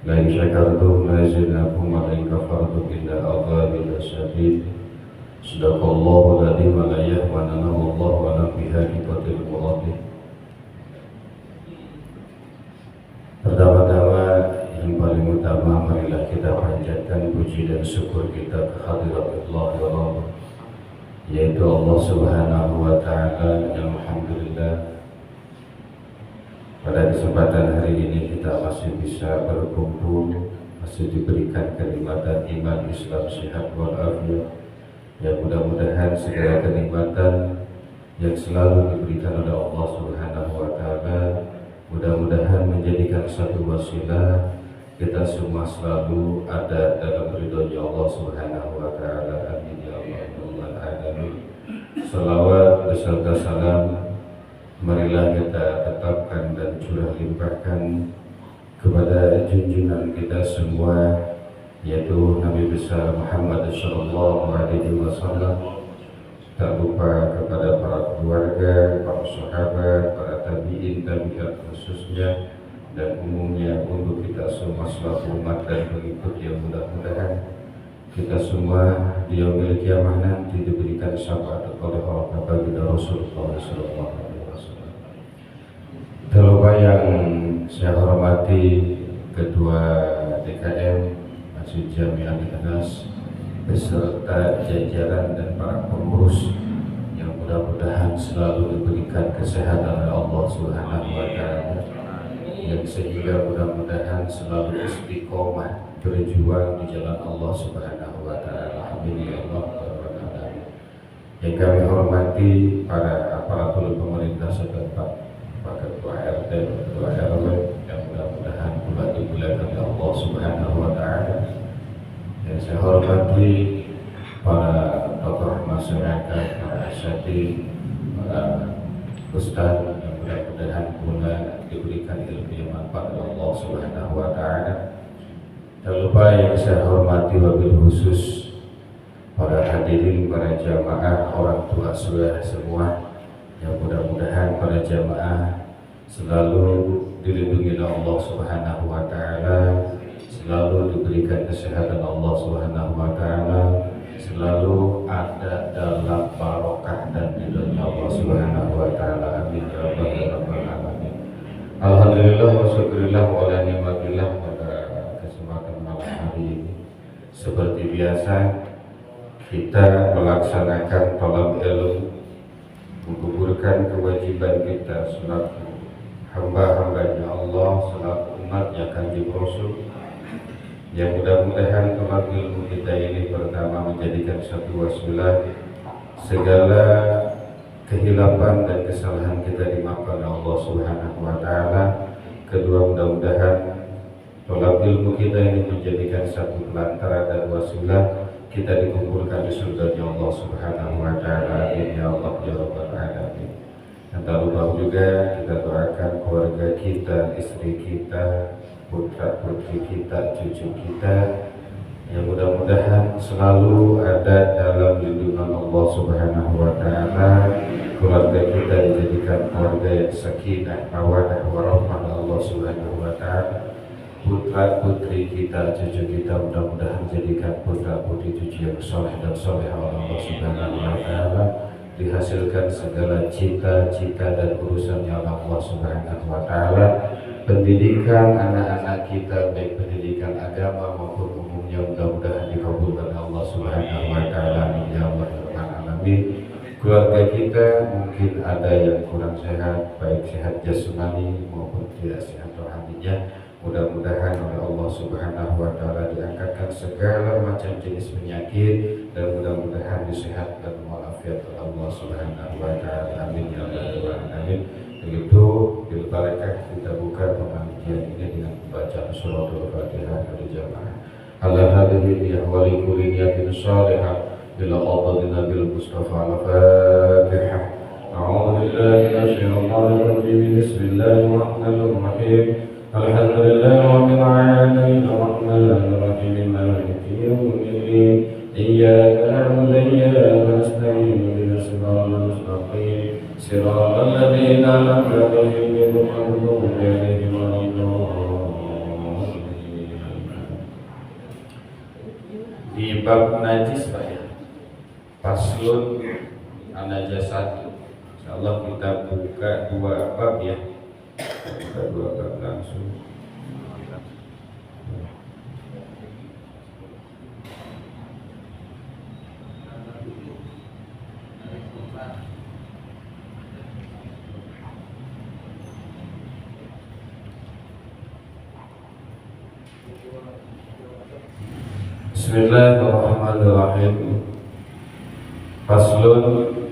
لئن شكرتم لأزيدنكم ولئن كفرتم إن عذابي لشديد. صدق الله العظيم ولا يهوننا والله على بحقيقة المراد. Pertama-tama yang paling utama, marilah kita panjatkan puji dan syukur kita kehadirat Allah ya Rabb, yaitu Allah Subhanahu wa Ta'ala. Yang alhamdulillah pada kesempatan hari ini kita masih bisa berkumpul, masih diberikan kenikmatan iman, Islam, sehat walafiat. Ya, mudah-mudahan segala kenikmatan yang selalu diberikan oleh Allah Subhanahu wa Ta'ala mudah-mudahan menjadikan satu wasilah kita semua selalu ada dalam ridhonya Allah Subhanahu wa Ta'ala. Amin ya rabbal alamin. Salawat beserta salam marilah kita tetapkan dan curah limpahkan kepada junjungan kita semua, yaitu Nabi besar Muhammad sallallahu alaihi wasallam. Tak lupa kepada para keluarga, para sahabat, para tabi'in, tabi'at khususnya, dan umumnya untuk kita semua selaku umat dan pengikut yang mudah-mudahan kita semua di yaumil kiamah nanti diberikan syafaat oleh Allah baginda Rasulullah sallallahu alaihi wasallam. Tak lupa yang saya hormati Ketua DKM Masjid Jami Al-Ikhlas beserta jajaran dan para pengurus yang mudah-mudahan selalu diberikan kesehatan oleh Allah Subhanahu wa Ta'ala, yang sehingga mudah-mudahan selalu istiqomah berjuang di jalan Allah Subhanahu wa Ta'ala. Amin ya rabbal alamin. Yang kami hormati para aparatur pemerintah setempat, Pak Ketua RT, Ketua RW, yang mudah-mudahan pula dimuliakan oleh Allah Subhanahu wa Ta'ala. Yang saya hormati para tokoh masyarakat, para asyati, para ustaz, yang mudah-mudahan pula diberikan ilmu yang manfaat oleh Allah Subhanahu wa Ta'ala. Tak lupa yang saya hormati wabil khusus para hadirin, para jamaah, orang tua sudah semua, yang mudah-mudahan para jamaah selalu dilindungi oleh Allah Subhanahu wa Ta'ala, selalu diberikan kesehatan Allah Subhanahu wa Ta'ala, selalu ada dalam barokah dan ridhonya Allah Subhanahu wa Ta'ala. Amin ya rabbal alamin. Alhamdulillah wa syukurillah wa ala ni'matillah. Pada kesempatan malam hari ini seperti biasa kita melaksanakan talab ilmu, menggugurkan kewajiban kita selaku hamba-hambanya Allah, selaku umatnya Kanjeng Rasul, yang mudah-mudahan talab ilmu kita ini pertama menjadikan satu wasilah segala kehilapan dan kesalahan kita dimaafkan Allah Subhanahu wa Ta'ala. Kedua, mudah-mudahan talab ilmu kita ini menjadikan satu pelantara dan wasilah kita dikumpulkan di surganya Allah Subhanahu wa Ta'ala. Amin ya Allah ya rabbal alamin. Dan tak lupa juga kita doakan keluarga kita, istri kita, putra putri kita, cucu kita, yang mudah-mudahan selalu ada dalam lindungan Allah Subhanahu wa Ta'ala. Keluarga kita dijadikan keluarga yang sakinah, mawaddah, warahmah Allah Subhanahu wa Ta'ala. Putra putri kita, cucu kita mudah-mudahan jadikan putra putri cucu yang soleh dan soleh Allah Subhanahu wa Ta'ala. Dihasilkan segala cita-cita dan urusannya Allah Subhanahu wa Ta'ala. Pendidikan anak-anak kita, baik pendidikan agama maupun umumnya, mudah-mudahan dikabulkan Allah Subhanahu wa Ta'ala. Amin ya rabbal alamin. Keluarga kita mungkin ada yang kurang sehat, baik sehat jasmani maupun tidak sehat rohaninya, mudah-mudahan oleh Allah Subhanahu wa Ta'ala diangkatkan segala macam jenis penyakit dan mudah-mudahan disehatkan walafiat oleh Allah Subhanahu wa Ta'ala. Amin ya rabbal alamin. Begitu bil barakah kita buka pengajian ini dengan membaca surah Al-Fatihah berjamaah. Ala hadhihi ya wali kulli niyatin salihah bila qadina bil Mustafa al-Fatihah. A'udzu billahi minasyaitonir rajim. Bismillahirrahmanirrahim. Alhamdulillahi rabbil alamin arrahmanir rahim maliki yawmiddin. Iyyaka na'budu wa iyyaka nasta'in ihdinas siratal mustaqim. صراط الذين أنعمت عليهم غير المغضوب عليهم ولا الضالين. bab najis Pak ya. Faslun an-najasat. Insyaallah kita buka 2 bab ya. Buka 2 bab langsung. Bismillahirrahmanirrahim. Faslun,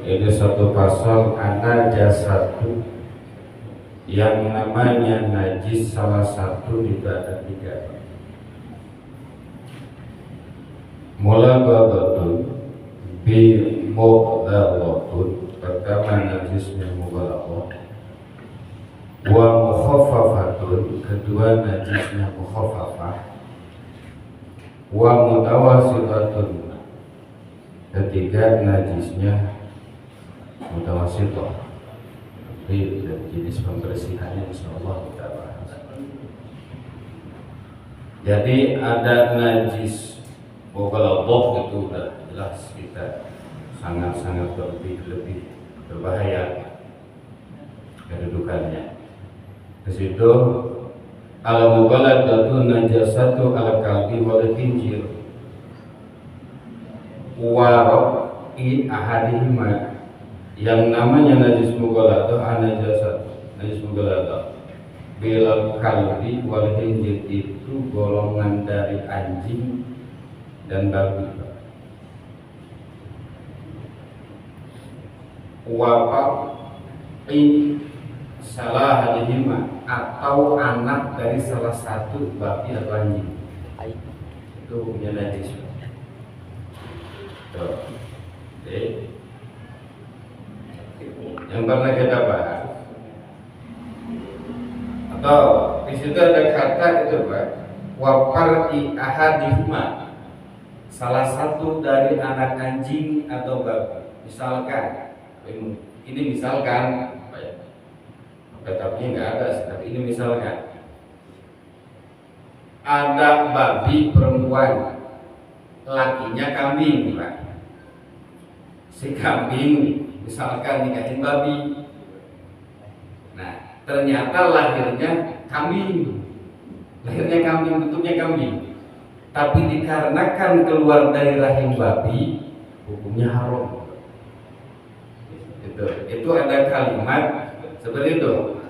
ini satu pasal an-najasatu, yang namanya najis salah satu ada 3. Mula babatun bi mughallatun, pertama najisnya mughallatun. Wa mukhaffafatun, kedua najisnya mukhaffafah. Wa mutawasitatun, ketiga najisnya mutawasitah. Jadi jenis pembersihannya insyaallah kita bahas. Jadi ada najis mughalladh, itu udah jelas kita sangat-sangat lebih berbahaya kedudukannya. Di situ al-mughalladatu najasatu al-kalbi wal khinzir waro'i ahadihima, yang namanya najis mughalladatu najis mughalladatu bil kalbi wal khinzir, itu golongan dari anjing dan babi. Waro'i salah hadihima, atau anak dari salah satu babi atau anjing, itu hukumnya najis. Oke. Yang pernah kita bahas, atau di situ ada kata itu Pak, wapar'i ahadihima, salah satu dari anak anjing atau babi. Misalkan ini misalkan tetapnya nggak ada, tapi ini misalkan ada babi perempuan, lakinya kambing Pak. Si kambing misalkan nikahin babi, nah ternyata lahirnya kambing, bentuknya kambing, tapi dikarenakan keluar dari rahim babi, hukumnya haram. Itu ada kalimat seperti itu.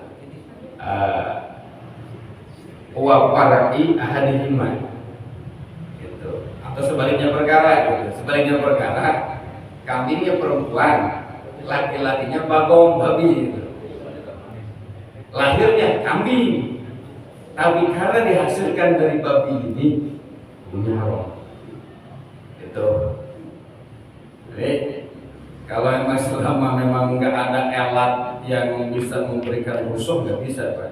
Wa par'i ahadihima, gitu. Atau sebaliknya perkara, kambingnya perempuan, laki-lakinya bagong babi, gitu. Lahirnya kambing, tapi karena dihasilkan dari babi ini, hukumnya haram. Itu. Jadi kalau emang selama memang nggak ada alat yang bisa memberikan rusuh, nggak bisa Pak.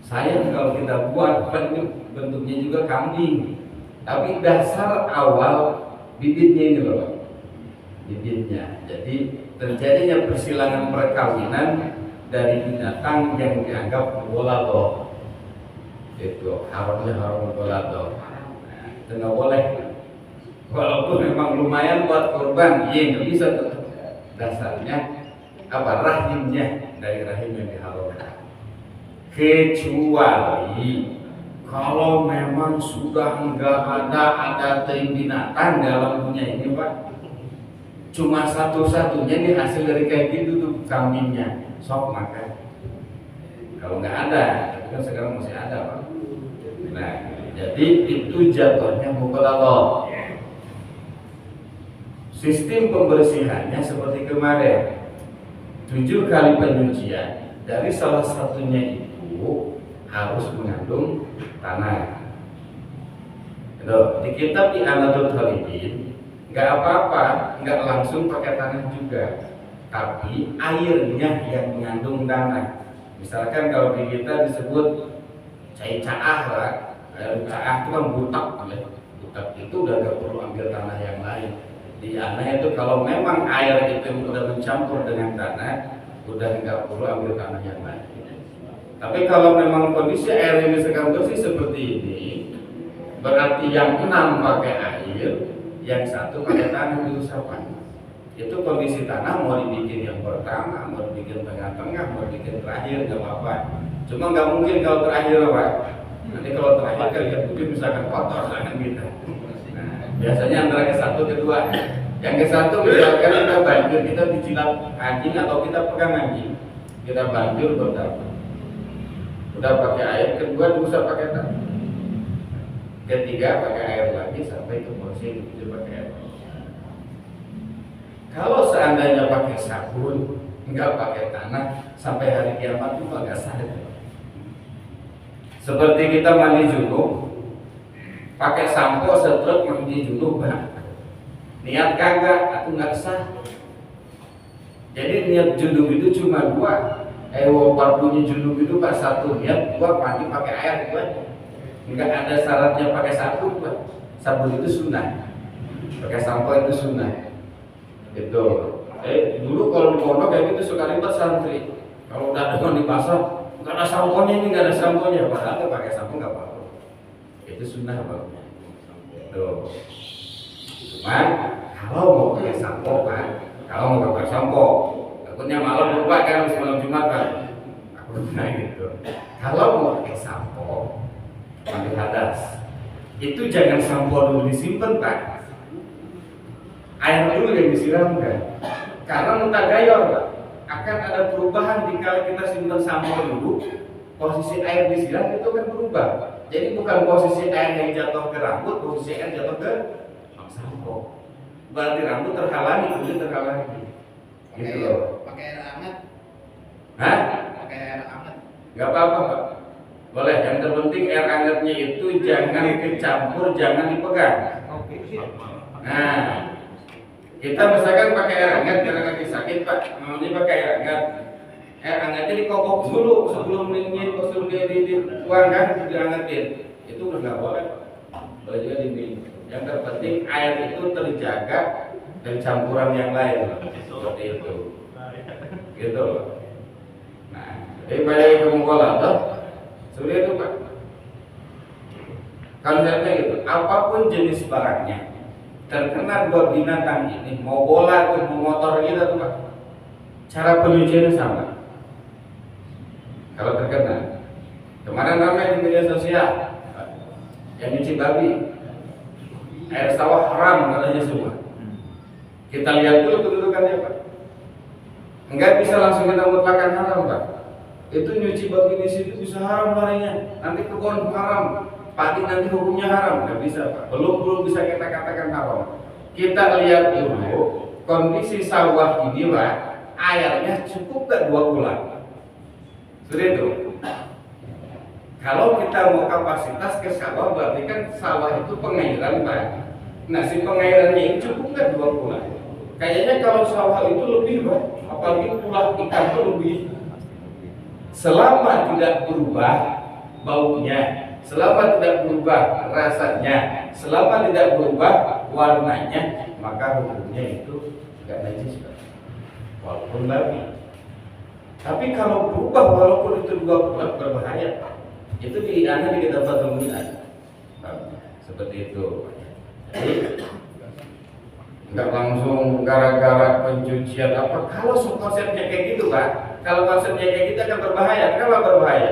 Sayang kalau kita buat, kan ini bentuknya juga kambing, tapi dasar awal bibitnya ini loh Pak. Bibitnya. Jadi terjadinya persilangan perkawinan dari binatang yang dianggap mughalladh. Itu haramnya haram mughalladh. Nah, itu nggak boleh. Walaupun memang lumayan buat korban, nggak bisa tetap. Dasarnya rahimnya, dari rahim yang dihalalkan. Kecuali kalau memang sudah nggak ada binatang dalam punya ini Pak, cuma satu-satunya ini hasil dari kayak gitu tuh kambingnya, sok makan. Kalau nggak ada, tapi kan sekarang masih ada Pak. Nah, jadi itu jatuhnya mughalladh. Sistem pembersihannya seperti kemarin, 7 kali penyucian, dari salah satunya itu harus mengandung tanah. Di kitab I'anatul Talibin nggak apa-apa, nggak langsung pakai tanah juga, tapi airnya yang mengandung tanah. Misalkan kalau di kita disebut cai caah lah, caah itu kan butak, butak itu udah nggak perlu ambil tanah yang lain. Di aneh itu kalau memang air itu udah mencampur dengan tanah, udah nggak perlu ambil tanah yang lain. Tapi kalau memang kondisi air ini sedang bersih seperti ini, Berarti yang 6 pakai air, yang 1 pakai tanah diusahakan. Itu kondisi tanah mau dibikin yang pertama, mau dibikin tengah-tengah, mau dibikin terakhir, nggak apa-apa. Cuma nggak mungkin kalau terakhir, Pak. Nanti kalau terakhir kan ya mungkin misalkan kotor tangan kita. Nah, biasanya antara ke 1 ke 2. Yang ke 1 misalkan kita banjir, kita dijilat anjing atau kita pegang anjing, kita banjir berdampak. Udah pakai air, kedua diusap pakai tanah. Ketiga pakai air lagi sampai ke posisi itu pakai air. Kalau seandainya pakai sabun, nggak pakai tanah, sampai hari kiamat itu nggak sah. Seperti kita mandi junub, pakai sampo setruk mandi junub, niat kagak, aku nggak sah. Jadi niat junub itu cuma 2. Parpunya junub itu pas 1 niat, 2 mandi pakai air itu aja. Nggak ada syaratnya pakai sabun, Pak. Sabun itu sunnah, pakai sampo itu sunnah. Itu. Dulu kalau di pondok kayak gitu suka ribet santri. Kalau udah ada mandi basah, nggak ada samponya, ini nggak ada samponya. Padahal nggak pakai sampo nggak apa-apa. Itu sunnah, Pak. Tuh. Cuman kalau mau pakai sampo, Pak, kalau mau pakai sampo, takutnya malam lupa kan, malam Jumat kan. Takutnya gitu. Kalau mau pakai sampo, mandi hadas, itu jangan sampo dulu disimpan, Pak. Air dulu yang disiramkan. Karena mutagayor, Pak, akan ada perubahan dikala kita simpan sampo dulu. Posisi air disiram itu akan berubah. Jadi bukan posisi air yang jatuh ke rambut, posisi air jatuh ke sampo. Berarti rambut terhalangi, kulit terhalangi. Gitu loh. Pakai air hangat. Hah? Pakai air hangat. Gak apa-apa, Pak. Boleh. Yang terpenting air hangatnya itu jangan dicampur, jangan dipegang. Nah, kita misalkan pakai air hangat karena lagi sakit, Pak, maunya pakai air hangat. Air hangatnya dikokok dulu sebelum dituangkan, dihangatin. Itu udah nggak boleh, Pak. Boleh juga diminum. Yang terpenting air itu terjaga dari campuran yang lain, seperti itu. Gitu loh. Nah, jadi pada kemukalah seperti itu, Pak. Konsepnya gitu. Apapun jenis barangnya terkena 2 binatang ini, mau bola atau mau motor gitu tuh, Pak, cara penyuciannya sama. Kalau terkena, kemarin ramai di media sosial yang nyuci babi, air sawah haram katanya semua. Kita lihat dulu kedudukannya, Pak. Enggak bisa langsung kita mutlakkan haram, Pak. Itu nyuci babi di situ bisa haram larinya. Nanti kebun haram, padi nanti hukumnya haram, nggak bisa, Pak. Belum bisa kita katakan haram. Kita lihat dulu kondisi sawah ini, Pak, airnya cukup gak 2 bulan. Seperti itu. Kalau kita mau kapasitas ke sawah, berarti kan sawah itu pengairan, Pak. Nah, si pengairannya ini cukup gak 2 bulan. Kayaknya kalau sawah itu lebih, Pak, apalagi tulah ikan itu lebih. Selama tidak berubah baunya, selama tidak berubah rasanya, selama tidak berubah warnanya, maka hukumnya itu tidak najis, Pak. Walaupun babi. Tapi kalau berubah walaupun itu 2 bulan berbahaya, Pak. Itu di kitab Fathul Minad. Seperti itu. Jadi nggak langsung gara-gara pencucian apa. Kalau konsepnya kayak gitu, Pak, kalau konsepnya kayak gitu akan berbahaya. Kenapa berbahaya?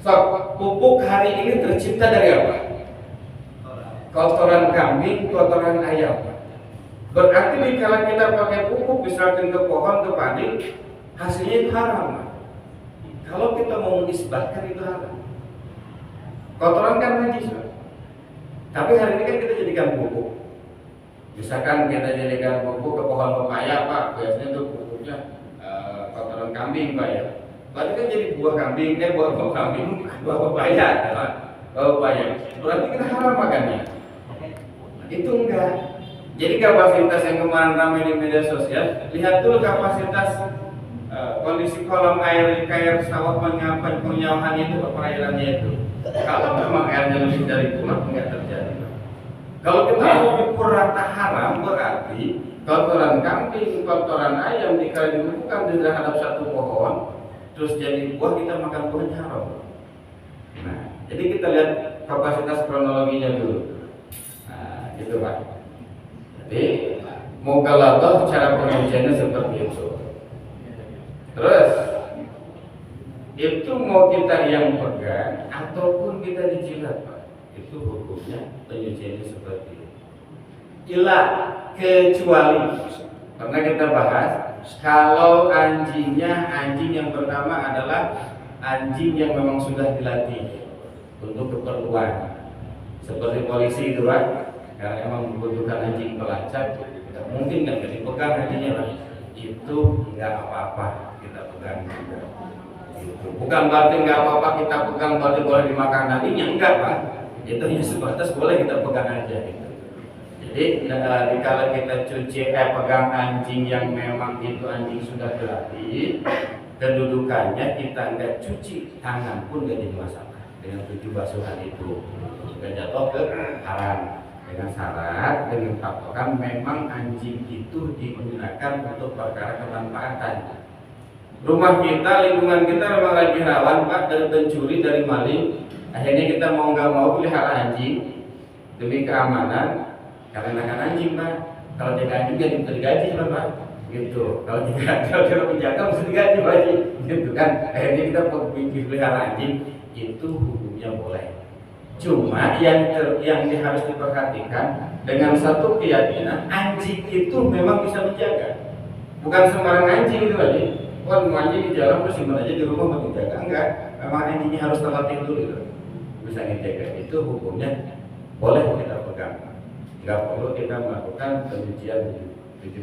So, pupuk hari ini tercipta dari apa? Kotoran kambing, kotoran ayam. Berarti kalau kita pakai pupuk misalkan ke pohon, ke padi, hasilnya itu haram. Kalau kita mau menisbahkan itu haram. Kotoran kan najis, Pak. Tapi hari ini kan kita jadikan pupuk. Misalkan kita jadikan pupuk ke pohon pepaya, Pak, biasanya itu pupuknya kotoran kambing, Pak, ya. Berarti kan jadi buah kambing, buah kambing, buah pepaya, Pak. Buah pepaya. Berarti kita haram makannya. Itu enggak. Jadi kapasitas yang kemarin ramai di media sosial, lihat dulu kapasitas kondisi kolam air sawah penyawahan itu, perairannya itu. Kalau memang airnya lebih dari kurang, enggak terjadi. Kalau kita mau ukur rata haram, berarti kotoran kambing, kotoran ayam jika dibutuhkan terhadap satu pohon, terus jadi buah, kita makan buahnya haram. Nah, Jadi kita lihat kapasitas kronologinya dulu. Nah, gitu Pak. Jadi mughalladhah cara pengujiannya seperti itu. Terus itu mau kita yang pegang ataupun kita dijilat Pak, itu hukumnya penyuciannya seperti itu. Ilah kecuali pernah kita bahas kalau anjing yang pertama adalah anjing yang memang sudah dilatih untuk keperluan seperti polisi itu Pak, karena memang membutuhkan anjing pelacak, tidak mungkin kan dipegang anjingnya Pak. Itu nggak apa-apa kita pegang juga. Gitu. Bukan berarti nggak apa-apa kita pegang berarti boleh dimakan nantinya, enggak Pak. Itu hanya sebatas boleh kita pegang aja gitu. Jadi kalau kita pegang anjing yang memang itu anjing sudah dilatih, kedudukannya kita nggak cuci tangan pun nggak jadi masalah dengan tujuh basuhan itu, sudah jatuh ke haram dengan syarat dengan patokan memang anjing itu digunakan untuk perkara kemanfaatan. Rumah kita, lingkungan kita memang lagi rawan Pak dari pencuri, dari maling. Akhirnya kita mau nggak mau pelihara anjing demi keamanan. Karena kan anjing Pak, kalau jaga anjing jadi digaji Pak, gitu. Kalau penjaga mesti digaji Pak, gitu kan. Akhirnya kita pelihara anjing itu hukumnya boleh. Cuma yang harus diperhatikan dengan satu keyakinan anjing itu memang bisa menjaga, bukan sembarang anjing itu aja. Kan anjing di jalan terus simpan aja di rumah mau dijaga, enggak. Memang anjingnya harus terlatih dulu gitu. Bisa menjaga, itu hukumnya boleh kita pegang. Nggak perlu kita melakukan pencucian itu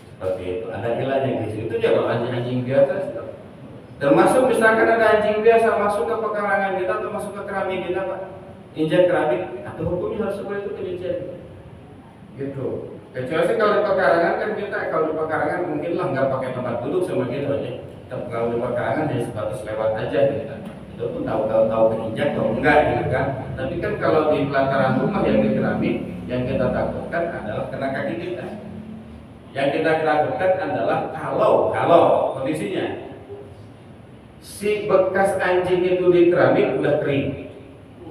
seperti itu. Ada ilahnya di situ. Itu juga anjing biasa. Termasuk misalkan ada anjing biasa masuk ke pekarangan kita atau masuk ke keramik kita Pak, injak keramik, atau hukumnya harus seperti itu pencucian. Gitu. Kecuali sih kalau di pekarangan kan kita kalau di pekarangan mungkin lah nggak pakai tempat duduk sama gitu aja. Kalau di pekarangan hanya sebatas lewat aja gitu. Itu pun tahu keinjak atau enggak gitu kan. Tapi kan kalau di pelataran rumah yang di keramik, yang kita takutkan adalah kena kaki kita. Yang kita takutkan adalah kalau kondisinya si bekas anjing itu di keramik udah kering,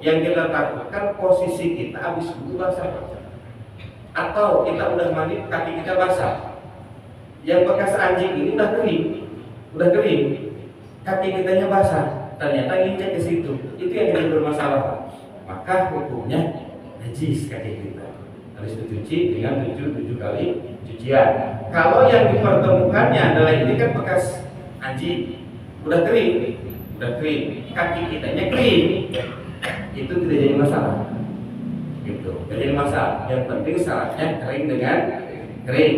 yang kita takutkan posisi kita habis dulu basah, atau kita udah mandi kaki kita basah. Yang bekas anjing ini udah kering, kaki kitanya basah, ternyata nginjak ke situ, itu yang jadi bermasalah. Maka hukumnya najis kaki kita, harus dicuci dengan 7 kali cucian. Kalau yang dipertemukannya adalah ini kan bekas anjing udah kering, kaki kitanya kering, itu tidak jadi masalah. Gitu, tidak jadi masalah. Yang penting syaratnya kering dengan kering.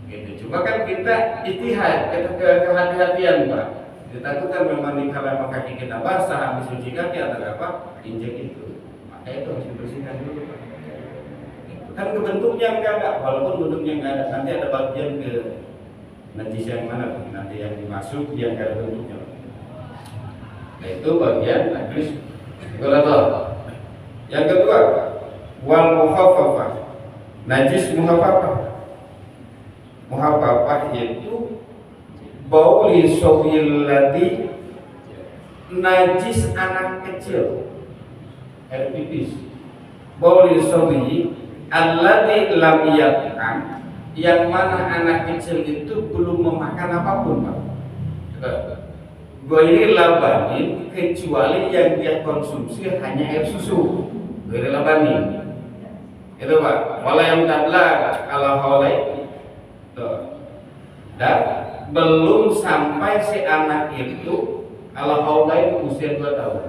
Gitu. Cuma kan kita ijtihad, kita kehati-hatian Pak. Ditakutkan memang kalau kaki kita basah habis cuci kaki atau apa, injek itu. Maka itu harus dibersihkan dulu Pak. Gitu. Kan bentuknya enggak ada, walaupun bentuknya enggak ada, nanti ada bagian ke najis yang mana nanti yang dimasuk yang ada bentuknya. Nah itu bagian najis mughalladhah. Yang kedua wal muhaffafah, najis muhaffafah. Muhaffafah itu bauli sobil ladhi, najis anak kecil, air pipis. Bauli sobi alladhi lam yat'am, yang mana anak kecil itu belum memakan apapun Pak. Ghairi labanin, kecuali yang dia konsumsi hanya air susu. Ghairi labanin itu Pak. Wala yang tabla ala haulai, dan belum sampai si anak itu ala haulai usia 2 tahun,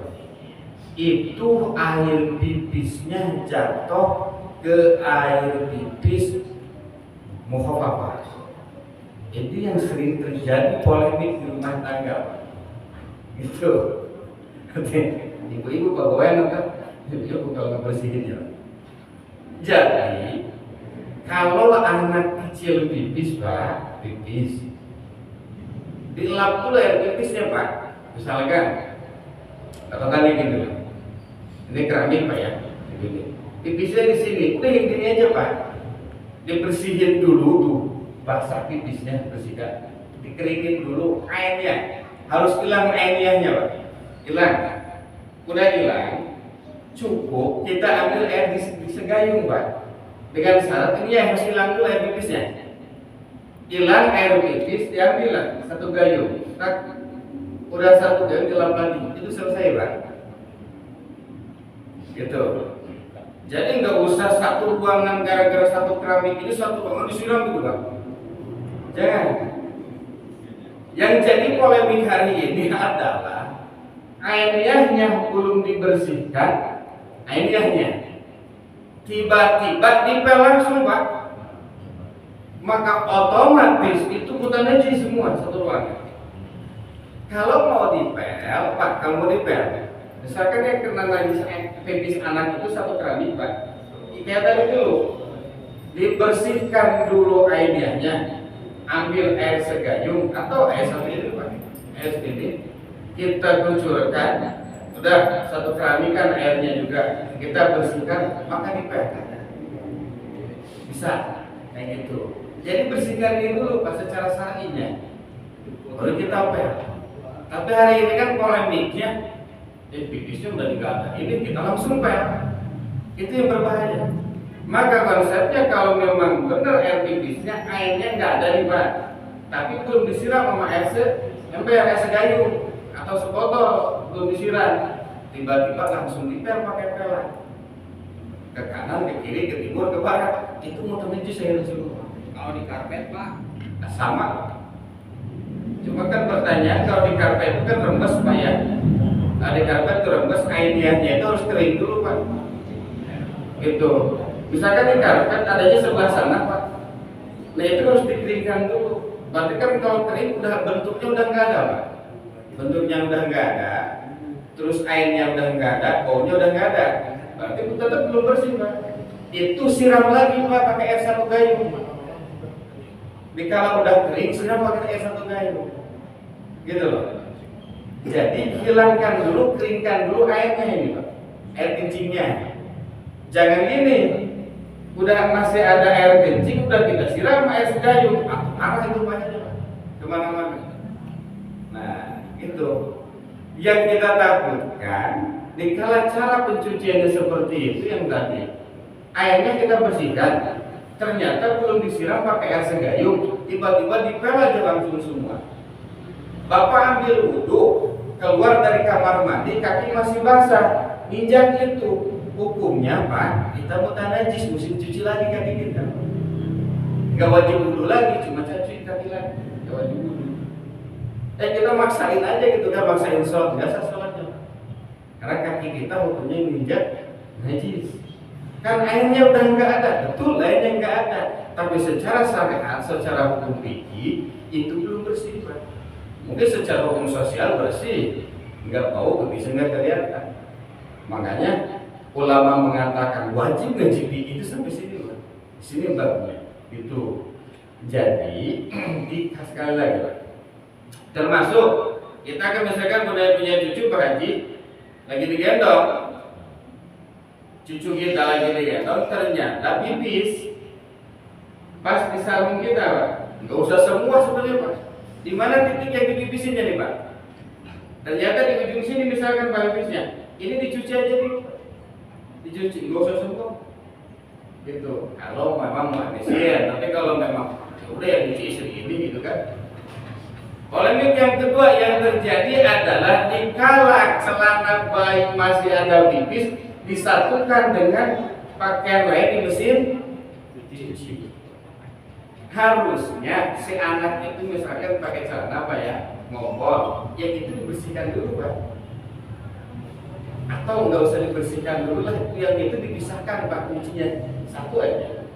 itu air pipisnya jatuh ke air pipis muhaffafah. Itu yang sering terjadi polemik di rumah tangga gitu. Ibu-ibu pegawai kan dia bukan ngebersihinnya. Jadi kalau anak kecil pipis Pak, pipis dilap dulu air pipisnya Pak. Misalkan katakan ini ini keramik Pak ya, begini. Pipisnya di sini, udah yang gini aja Pak. Dibersihin dulu tuh, basah pipisnya, bersihkan, dikeringin dulu airnya, harus hilang airnya Pak, hilang. udah hilang, cukup kita ambil air di segayung Pak, dengan syarat ini harus hilang dulu air pipisnya. Hilang air pipis, diambil lah satu gayung, udah satu gayung dilap lagi, itu selesai Pak. Gitu. Jadi nggak usah satu ruangan gara-gara satu keramik ini satu ruangan disiram gitu Pak. Jangan. Yang jadi polemik hari ini adalah airnya belum dibersihkan, airnya tiba-tiba dipel langsung Pak, maka otomatis itu bukan najis semua satu ruangan. Kalau mau dipel Pak, kalau mau dipel, misalkan yang kena najis pipis anak itu satu keramik Pak, kayak tadi dulu dibersihkan dulu airnya, ambil air segayung atau air satu ini Pak, air sedikit, kita kucurkan, udah satu keramik kan airnya juga kita bersihkan, maka dipel bisa kayak gitu. Jadi bersihkan ini dulu Pak secara syar'inya, baru kita pel. Tapi hari ini kan polemiknya pipisnya udah nggak ada, ini kita langsung pel, itu yang berbahaya. Maka konsepnya kalau memang benar air pipisnya airnya nggak ada nih Pak, tapi belum disiram sama air segayung atau sebotol, belum disiram, tiba-tiba langsung dipel pakai pelan ke kanan, ke kiri, ke timur, ke barat, itu mudah najis saya disuruh. Kalau di karpet Pak, Sama. Cuma kan pertanyaan kalau di karpet itu kan rembes Pak ya. Nah, di karpet itu rembes, airnya itu harus kering dulu Pak. Gitu. Misalkan di karpet adanya sebelah sana Pak, nah itu harus dikeringkan dulu. Berarti kan kalau kering udah bentuknya udah nggak ada Pak. Bentuknya udah nggak ada, terus airnya udah nggak ada, baunya udah nggak ada. Berarti tetap belum bersih Pak. Itu siram lagi Pak pakai air satu gayung. Dikala udah kering, siram pakai air satu gayung. Gitu loh. Jadi hilangkan dulu, keringkan dulu airnya ini Pak, air kencingnya. Jangan gini, udah masih ada air kencing, udah kita siram air segayung, arah itu Pak kemana-mana. Nah itu yang kita takutkan. Dikala cara pencuciannya seperti itu yang tadi, airnya kita bersihkan, ternyata belum disiram pakai air segayung, tiba-tiba dipel aja langsung semua. Bapak ambil wudhu, keluar dari kamar mandi, kaki masih basah, injak itu, hukumnya Pak, kita mutan najis, mesti cuci lagi kaki kita. Gak wajib wudhu lagi, cuma cuci kaki lagi, gak wajib wudhu. Kita maksain aja gitu kan, maksain sholat, biasa sholatnya. Karena kaki kita hukumnya injak najis. Kan airnya udah nggak ada, betul airnya nggak ada, tapi secara syariat, secara hukum fikih itu belum bersih Pak. Mungkin secara hukum sosial bersih, nggak bau, bisa nggak kelihatan. Makanya ulama mengatakan wajib ngaji itu sampai sini Pak. Sini babnya itu. Jadi sekali lagi Pak. Termasuk kita kan misalkan punya cucu Pak Haji lagi digendong. Cucu kita lagi digendong, ternyata pipis pas di sarung kita Pak. Nggak usah semua sebenarnya Pak. Di mana titik yang dipipisinnya nih Pak? Ternyata di ujung sini misalkan Pak pipisnya, ini dicuci aja nih, dicuci, nggak usah semua. Gitu. Kalau memang mau habisnya, tapi kalau memang udah yang dicuci istri ini gitu kan. Polemik yang kedua yang terjadi adalah dikala celana bayi masih ada pipis disatukan dengan pakaian lain di mesin cuci. Harusnya si anak itu misalkan pakai celana apa ya, ngompol, ya itu dibersihkan dulu Pak. Atau nggak usah dibersihkan dulu lah, yang itu dipisahkan Pak, kuncinya satu aja.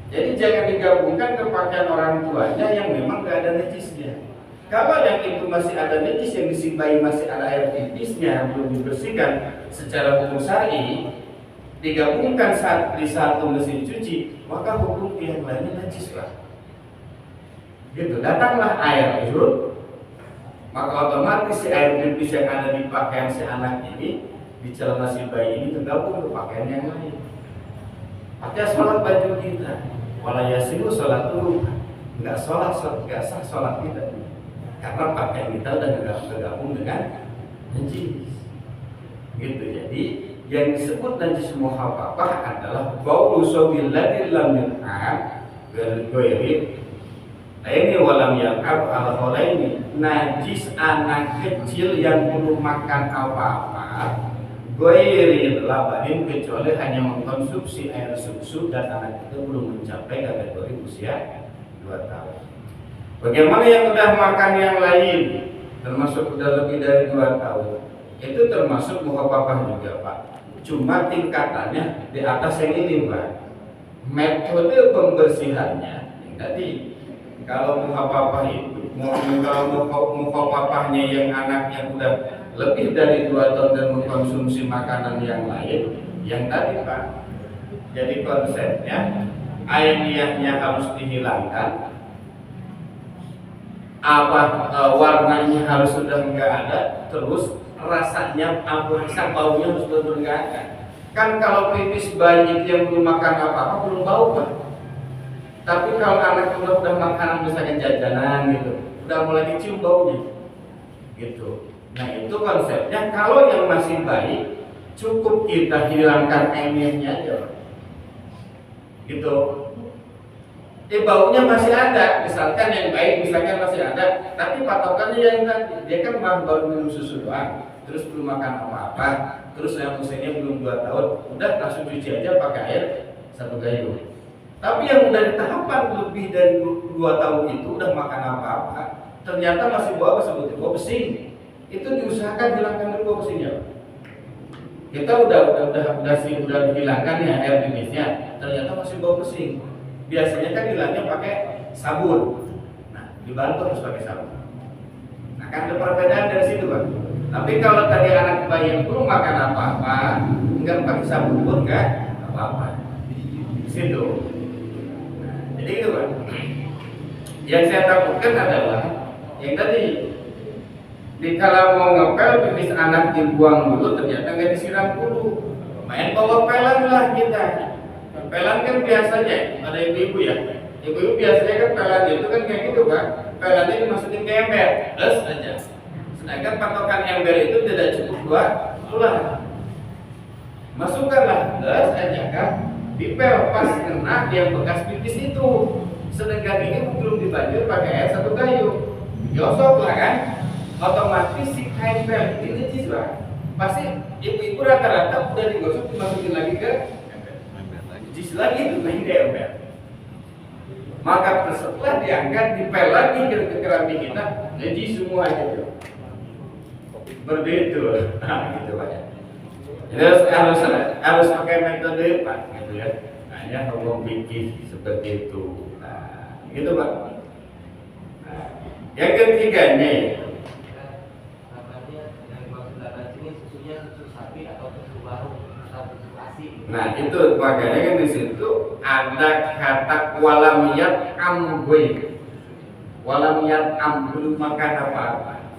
Jadi jangan digabungkan ke pakaian orang tuanya yang memang nggak ada najisnya. Kalau yang itu masih ada najis, yang di bayi masih ada air pipisnya belum dibersihkan secara hukum syar'i, digabungkan saat di satu mesin cuci, maka hukum yang lainnya najis Pak. Gitu, datanglah air surut, maka otomatis si air pipis yang ada di pakaian si anak ini, di celana si bayi ini tergabung ke pakaian yang lain. Pakai sholat baju kita, wala yasilu sholat dulu, nggak sholat, nggak sah sholat kita, karena pakaian kita udah tergabung dengan najis. gitu. Jadi yang disebut najis muhabbabah adalah baulu sobilladil lam yun'ab ghairi ini walam yaqab al-khalaini, najis anak kecil yang belum makan apa-apa ghairi labanin, kecuali hanya mengkonsumsi air susu dan anak itu belum mencapai kategori usia 2 tahun. Bagaimana yang sudah makan yang lain termasuk sudah lebih dari 2 tahun, itu termasuk muhabbabah juga Pak, cuma tingkatannya di atas yang ini Pak. Metode pembersihannya yang tadi, kalau muhabbabah itu kalau muhabbabahnya yang anaknya sudah lebih dari 2 tahun dan mengkonsumsi makanan yang lain yang tadi Pak, jadi konsepnya airnya harus dihilangkan, warnanya harus sudah enggak ada, terus rasanya baunya harus benar-benar enggak ada. Kan kalau pipis bayi yang belum makan apa-apa belum bau Pak. Tapi kalau anak udah makanan misalnya jajanan gitu, udah mulai dicium baunya gitu. Nah itu konsepnya, kalau yang masih bayi cukup kita hilangkan airnya aja gitu. Baunya masih ada, misalkan yang baik misalkan masih ada, tapi patokannya yang tadi, dia kan baru minum susu doang, terus belum makan apa-apa, terus yang usianya belum 2 tahun, udah langsung cuci aja pakai air 1 gayung. Tapi yang udah di tahapan lebih dari 2 tahun itu udah makan apa-apa, ternyata masih bau apa sebutnya, bau pesing, itu diusahakan hilangkan dulu bau pesingnya. Kita udah dihilangkan ya air pipisnya, ternyata masih bau pesing. Biasanya kan hilangnya pakai sabun. Nah, dibantu harus pakai sabun. Nah, kan ada perbedaan dari situ Pak. Tapi kalau tadi anak bayi yang belum makan apa-apa, enggak pakai sabun pun enggak apa-apa. Di situ. Nah, jadi itu Pak. Yang saya takutkan adalah yang tadi, kalau mau ngepel pipis anak dibuang dulu, ternyata nggak disiram dulu. Main bawa pelan lah kita. Pelan kan biasanya ada ibu-ibu ya. Ibu-ibu biasanya kan pelan itu kan kayak gitu Pak. Pelannya dimasukin ke ember, terus aja. Sedangkan patokan ember itu tidak cukup 2 tulang. Masukkanlah, terus aja kan. Dipel pas kena yang bekas pipis itu. Sedangkan ini belum dibanjur pakai air 1 gayung. Gosok lah kan. Otomatis si kain pel ini najis Pak. Pasti ibu-ibu rata-rata udah digosok dimasukin lagi ke najis lagi itu main ember. Maka setelah diangkat dipel lagi ke keramik kita, najis semua itu. Berbeda, gitu Pak ya. Jadi harus pakai metode Pak, gitu ya. Hanya hukum fikih seperti itu. Nah, gitu Pak. Nah, yang ketiga nih. Nah itu makanya kan di situ ada kata walamiyat amgoi, walamiyat am, belum makan apa-apa.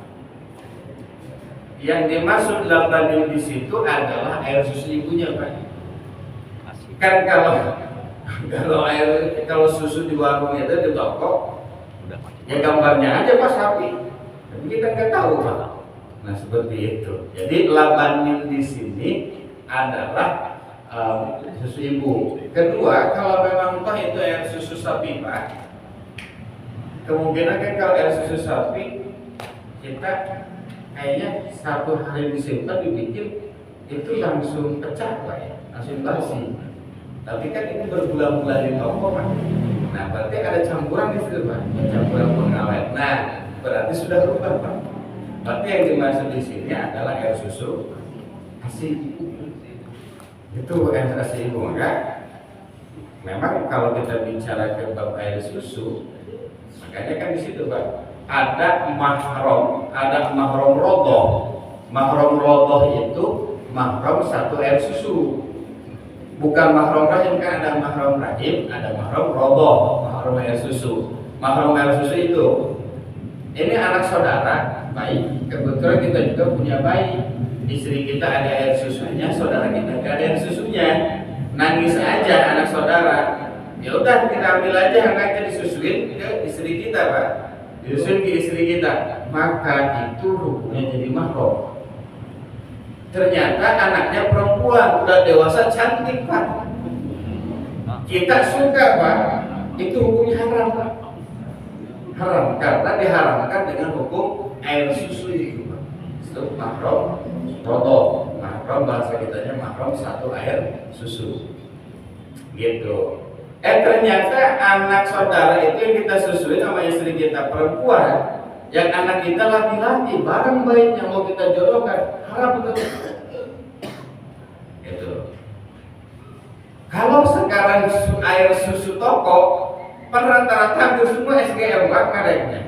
Yang dimaksud labanin di situ adalah air susu ibunya Pak. Kan kalau susu di warung itu di toko, ya gambarnya aja Pak sapi, tapi kita nggak tahu Pak. Nah seperti itu. Jadi labanin di sini adalah susu ibu. Kedua, kalau memang toh itu air susu sapi Pak, kemungkinan kan kalau air susu sapi kita kayaknya 1 hari disimpan dibikin itu langsung pecah Pak ya, langsung basi. Tapi kan ini berbulan-bulan di toko Pak. Nah berarti ada campuran di situ Pak, campuran pengawet. Nah berarti sudah berubah Pak. Berarti yang dimaksud di sini adalah air susu ASI. Itu air ASI ibu. Maka memang kalau kita bicara ke bab air susu, makanya kan di situ Pak ada mahram rodoh. Mahram rodoh itu mahram 1 air susu. Bukan mahram rahim, kan ada mahram rahim, ada mahram rodoh, mahram air susu. Mahram air susu itu ini anak saudara bayi. Kebetulan kita juga punya bayi. Istri kita ada air susunya, saudara kita nggak ada air susunya. Nangis aja anak saudara. Ya udah kita ambil aja anaknya disusuin ke istri kita Pak. Disusuin ke istri kita. Maka itu hukumnya jadi mahram. ternyata anaknya perempuan, udah dewasa cantik Pak. Kita suka Pak, itu hukumnya haram Pak. Haram karena diharamkan dengan hukum air susu itu Pak. Itu mahram roto, mahram bahasa kitanya mahram satu air susu. Gitu. Ternyata anak saudara itu yang kita susui sama istri kita perempuan, yang anak kita laki-laki, barang baik yang mau kita jodohkan, haram itu. Gitu. Kalau sekarang air susu toko, rata-rata hampir semua SGM Pak mereknya.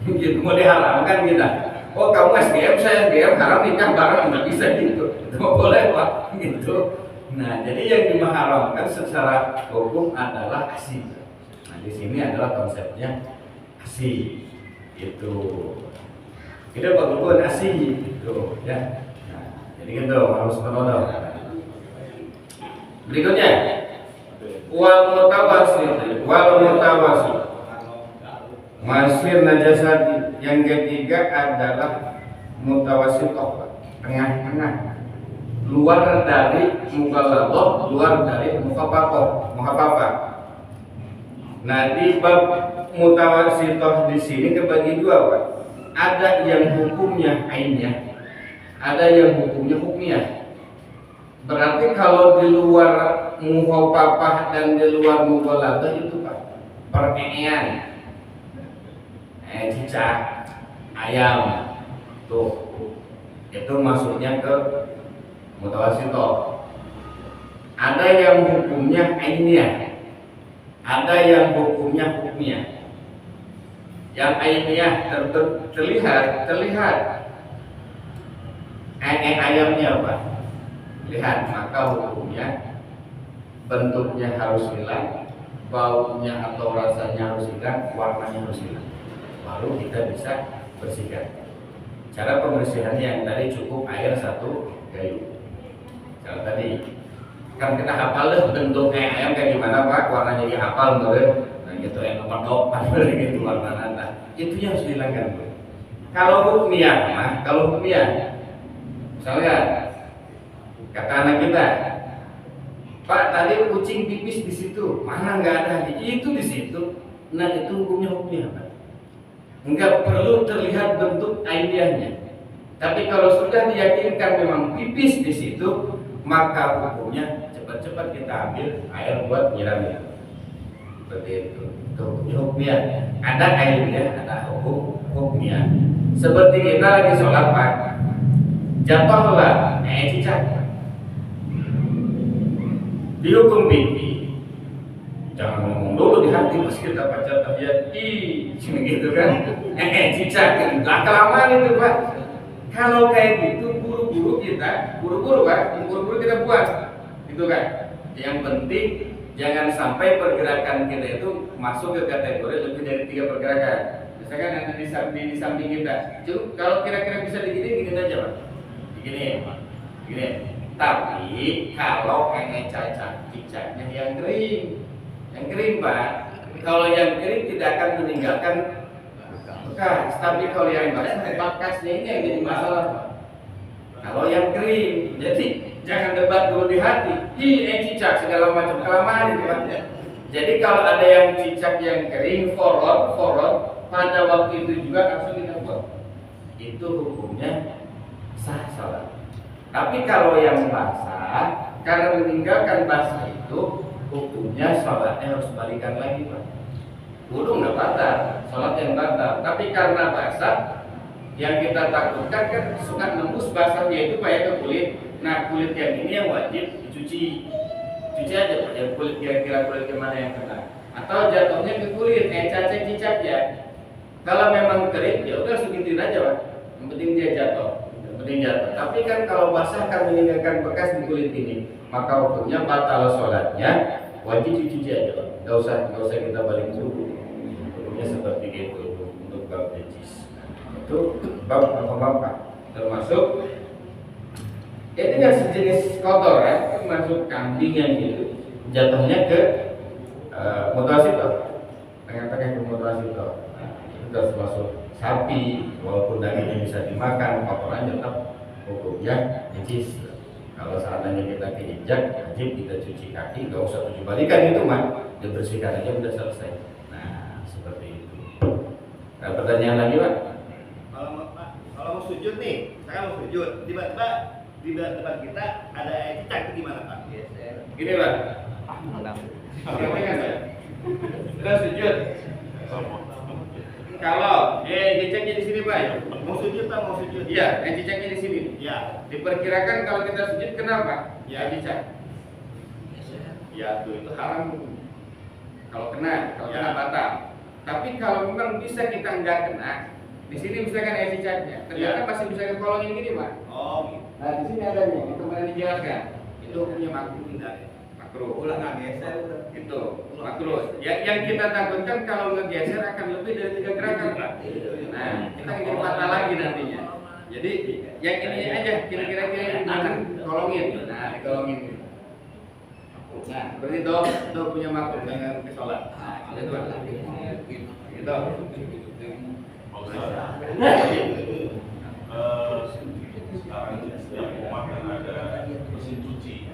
Gitu, mau diharamkan kita. Oh kamu SGM, saya SGM, haram nikah bareng, nggak bisa gitu. Nggak boleh Pak, gitu. Nah, jadi yang diharamkan secara hukum adalah ASI. Nah, di sini adalah konsepnya ASI. Itu. Kita bagus ASI gitu, ya. Nah, jadi gitu harus menodal. Berikutnya, wal mutawasi. Masir najasati. Yang ketiga adalah mutawasitoh, tengah-tengah. Luar dari mughalladhah, luar dari mukhafafah. Nah, di bab mutawassithah di sini kebagi dua, Pak. Ada yang hukumnya ainnya, ada yang hukumnya hukmiyah. Berarti kalau di luar mukhafafah dan di luar mughalladhah itu Pak, perean, cicak, ayam, tuh, itu masuknya ke mutawassithah. Ada yang hukumnya ainiyah, ada yang hukumnya hukmiyah. Yang ainiyah terlihat ayamnya apa? Lihat, maka hukumnya bentuknya harus hilang, baunya atau rasanya harus hilang, warnanya harus hilang, baru kita bisa bersihkan. Cara pembersihannya yang tadi cukup air 1 gayu. Kalau tadi kan kita hafal deh bentuk ayam kayak gimana Pak, warnanya dihafal boleh, nah gitu nomor 8 gitu warna nata, itu yang harus dihilangkan. Kalau hukmiyah, misalnya kata anak kita, Pak tadi kucing pipis di situ, mana nggak ada, itu di situ, nah itu hukumnya hukmiyah Pak. Enggak perlu terlihat bentuk ainiyahnya. Tapi kalau sudah diyakinkan memang pipis di situ, maka hukumnya cepat-cepat kita ambil air buat nyiramnya. Seperti itu. Itu hukumnya. Ada airnya, ada hukumnya. Seperti kita lagi sholat Pak, jatuhlah cicak. Dihukum pipi. Jangan ngomong dulu di hati pas kita baca tahiyat, gitu kan? Cicak, nggak kelamaan itu Pak. Kalau kayak gitu buru-buru kita buat, gitu kan? Yang penting jangan sampai pergerakan kita itu masuk ke kategori lebih dari 3 pergerakan. Misalkan ada di samping kita, kalau kira-kira bisa digini aja Pak, begini. Tapi kalau cicaknya yang kering Pak, kalau yang kering tidak akan meninggalkan bekas, tapi kalau yang basah bekasnya ini yang jadi masalah. Kalau yang kering, jadi jangan debat dulu di hati. Cicak segala macam kelamaan itu Pak. Jadi kalau ada yang cicak yang kering, forot pada waktu itu juga langsung kita buat. Itu hukumnya sah salat. Tapi kalau yang basah, karena meninggalkan basah itu hukumnya salatnya harus balikan lagi Pak. Wudu nggak batal, sholat yang batal. Tapi karena basah, yang kita takutkan kan suka nembus basahnya itu kayak ke kulit. Nah kulit yang ini yang wajib dicuci aja Pak. Ya kulit kira-kira kulit kemana yang kena. Atau jatuhnya ke kulit, cicak ya. Kalau memang kering, ya udah segitu aja Pak. Yang penting dia jatuh. Tapi kan kalau basah kan meninggalkan bekas di kulit ini, maka hukumnya batal sholatnya, wajib dicuci aja Pak. Nggak usah kita balik dulu. Seperti itu untuk bab najis. Itu bab apa termasuk ini yang sejenis kotor ya, termasuk kambing yang gitu jatuhnya ke mutawassithah, tengah-tengah ke mutawassithah. Itu termasuk sapi, walaupun dagingnya bisa dimakan, kotoran tetap hukum. keinjak najis. Kalau seandainya kita keinjak, wajib kita cuci kaki, nggak usah 7 balikan itu mah, dibersihkan aja udah selesai. Nah seperti itu. Nah, pertanyaan lagi Pak? Kalau mau sujud nih, saya mau sujud, tiba-tiba di depan kita ada cicak, itu gimana Pak? Gini Pak. Sampaikan Pak. Kita sujud. Kalau cicaknya di sini Pak, Mau sujud Pak, mau sujud. iya, cicaknya di sini. Ya. Diperkirakan kalau kita sujud kenapa? Ya. Cicak. Ya tuh itu haram. Kalau kena Ya. batal. Tapi kalau memang bisa kita nggak kena, di sini misalkan ada cicaknya, ternyata Ya. masih bisa ketolongin gini Pak. Oh gitu. Nah di sini ada nih, itu kemarin dijelaskan. Itu hukumnya makruh tidak? Makruh. Ulah nggak geser udah. Itu makruh. Yang kita takutkan kalau ngegeser akan lebih dari 3 gerakan Pak. Nah kita jadi patah lagi nantinya. Jadi yang ini aja kira-kira akan tolongin. Nah ditolongin. Nah berarti itu punya makruh dengan ke sholat. Nah itu Pak. Gitu. Sekarang ini setiap rumah kan ada mesin cuci.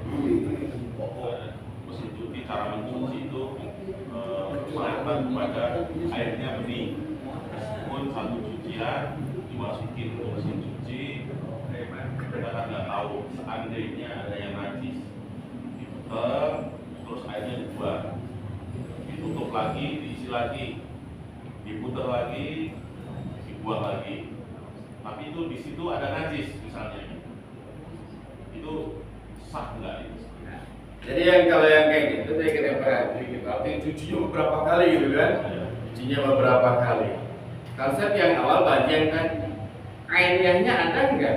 Mesin cuci, cara mencuci itu diserahkan kepada airnya bening. Meskipun satu cucian dimasukin ke mesin cuci, kita kan nggak tahu. Seandainya ada yang najis, diputar, terus airnya dibuang, ditutup lagi, diisi lagi, diputar lagi, dibuang lagi. Tapi itu di situ ada najis misalnya, itu sah nggak itu? Jadi kalau yang kayak gitu saya kira perhati gitu. Artinya cucinya beberapa kali gitu kan? Cucinya beberapa kali. Konsep yang awal bagian kan airnya ada enggak?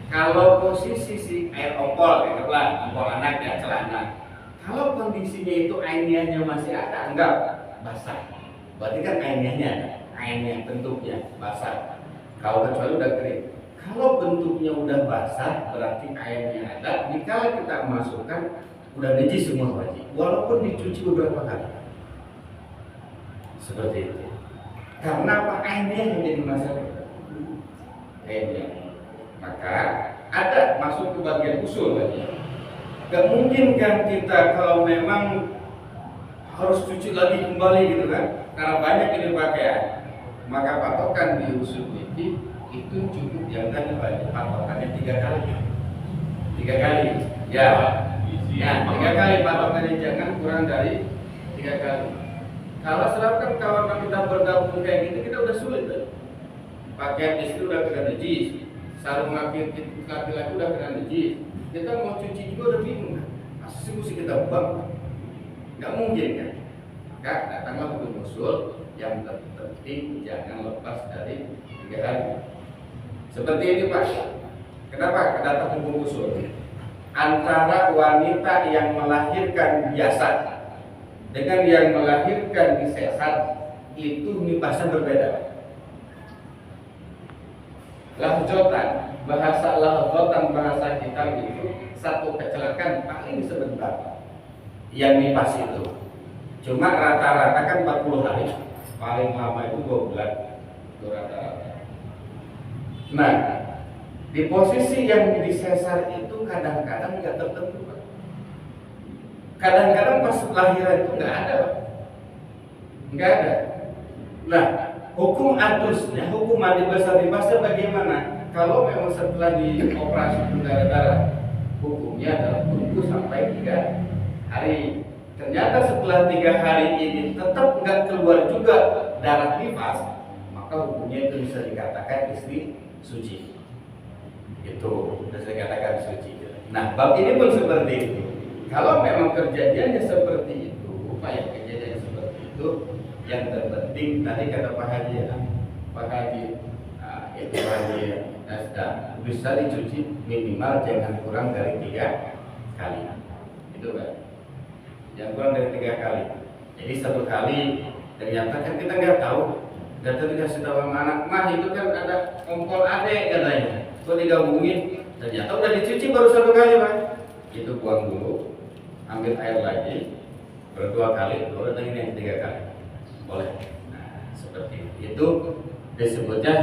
Kalau posisi si air opol, katakanlah opol anak ya celana. Kalau kondisinya itu airnya masih ada, enggak basah. Berarti kan airnya bentuknya basah. Kalau kecuali udah kering. Kalau bentuknya udah basah, berarti airnya ada. Jika kita masukkan, udah najis semua wajib. Walaupun dicuci beberapa kali. Seperti itu. Karena apa? Airnya yang jadi masalah. Airnya. Maka ada masuk ke bagian usul lagi. Gak mungkin kan kita kalau memang harus cuci lagi kembali gitu kan? Karena banyak ini pakaian. Maka patokan di usul itu cukup yang tadi patokannya 3 kali. 3 kali. Ya. Ya, 3 kali patokannya, jangan kurang dari 3 kali. Kalau selatan kawan kita bergabung kayak gitu, kita udah sulit kan? Pakaian istri udah kena najis, sarung laki-laki udah kena najis. Kita mau cuci juga udah bingung kan? Masa sih mesti kita buang? Nggak mungkin kan? Maka datanglah hukum usul yang terpenting jangan lepas dari 3 hari. Seperti ini Pak. Kenapa datang hukum usul? Antara wanita yang melahirkan jasad dengan yang melahirkan di sesar itu nipasnya berbeda. Lahjotan, bahasa hitam itu satu kecelakaan paling sebentar yang nipas itu. Cuma rata-rata kan 40 hari, paling lama itu 2 bulan itu rata-rata. Nah, di posisi yang di sesar itu kadang-kadang nggak tertentu Pak. Kadang-kadang pas lahiran itu nggak ada Pak. Nggak ada. Nah, hukum adusnya, hukum mandi besar dipasnya bagaimana? Kalau memang setelah dioperasi darah-darah, hukumnya adalah tunggu sampai 3 hari. Ternyata setelah 3 hari ini tetap nggak keluar juga darah nifas, maka hukumnya itu bisa dikatakan istri suci. Itu bisa dikatakan suci. Nah, bab ini pun seperti itu. Kalau memang kejadiannya seperti itu, upaya kejadiannya seperti itu, yang terpenting tadi kata Pak Haji, itu Pak Haji Nasda, bisa dicuci minimal jangan kurang dari 3 kali. Itu kan? Yang kurang dari 3 kali. Jadi 1 kali ternyata kan kita nggak tahu. Dan tadi dikasih tahu sama anak, mah itu kan ada kompol adek katanya. Kok digabungin? Ternyata udah dicuci baru 1 kali Pak. Itu buang dulu, ambil air lagi, berdua kali, baru dengan yang 3 kali. Boleh. Nah, seperti itu disebutnya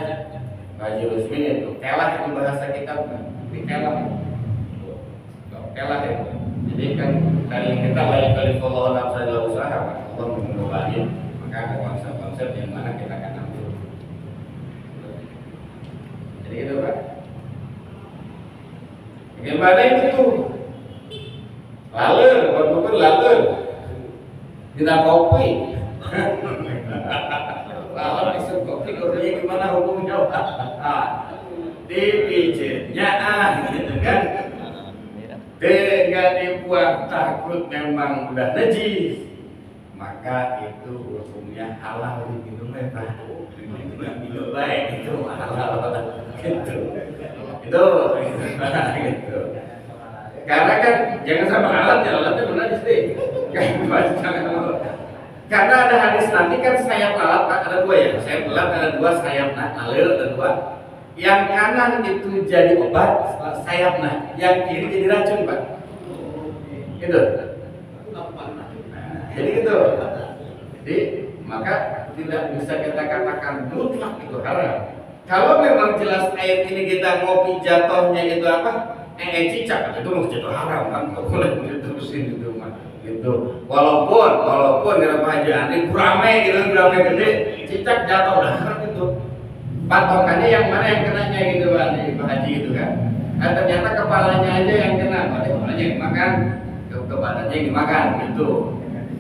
Haji Rusmin itu kelah itu bahasa kita bukan? Ini kelah. Kelah itu. Jadi kan dari kita lain kali follow nafsa adalah usaha, Allah mengembalikan maka ada konsep-konsep yang mana kita akan ambil. Jadi itu Pak. Bagaimana itu tuh? Lalu, bukan lalu. Tidak kopi. Lalu disebut kopi, kopinya gimana hukumnya? Dipijitnya gitu kan? Dengan dibuat takut memang udah najis, maka itu hukumnya halal diminum Pak. Minum baik itu halal gitu. Itu gitu. Karena kan jangan sama alat ya, alatnya benar sih. Karena ada hadis nanti kan sayap lalat Pak, ada dua ya, sayap lalat ada dua, sayap lalat ada dua. Yang kanan itu jadi obat, sayapnya, yang kiri jadi racun Pak. Gitu. Jadi gitu. Jadi maka tidak bisa kita katakan mutlak itu haram. Kalau memang jelas air ini kita ngopi jatuhnya itu apa? Cicak itu mesti jatuh haram kan? Nggak boleh diterusin gitu mah. Gitu. Walaupun dalam pengajian ini gurame gitu, gurame gede, cicak jatuh udah haram itu. Patokannya yang mana yang kenanya gitu Pak, di haji gitu kan? Ternyata kepalanya aja yang kena, kepalanya yang makan, kepalanya yang dimakan gitu.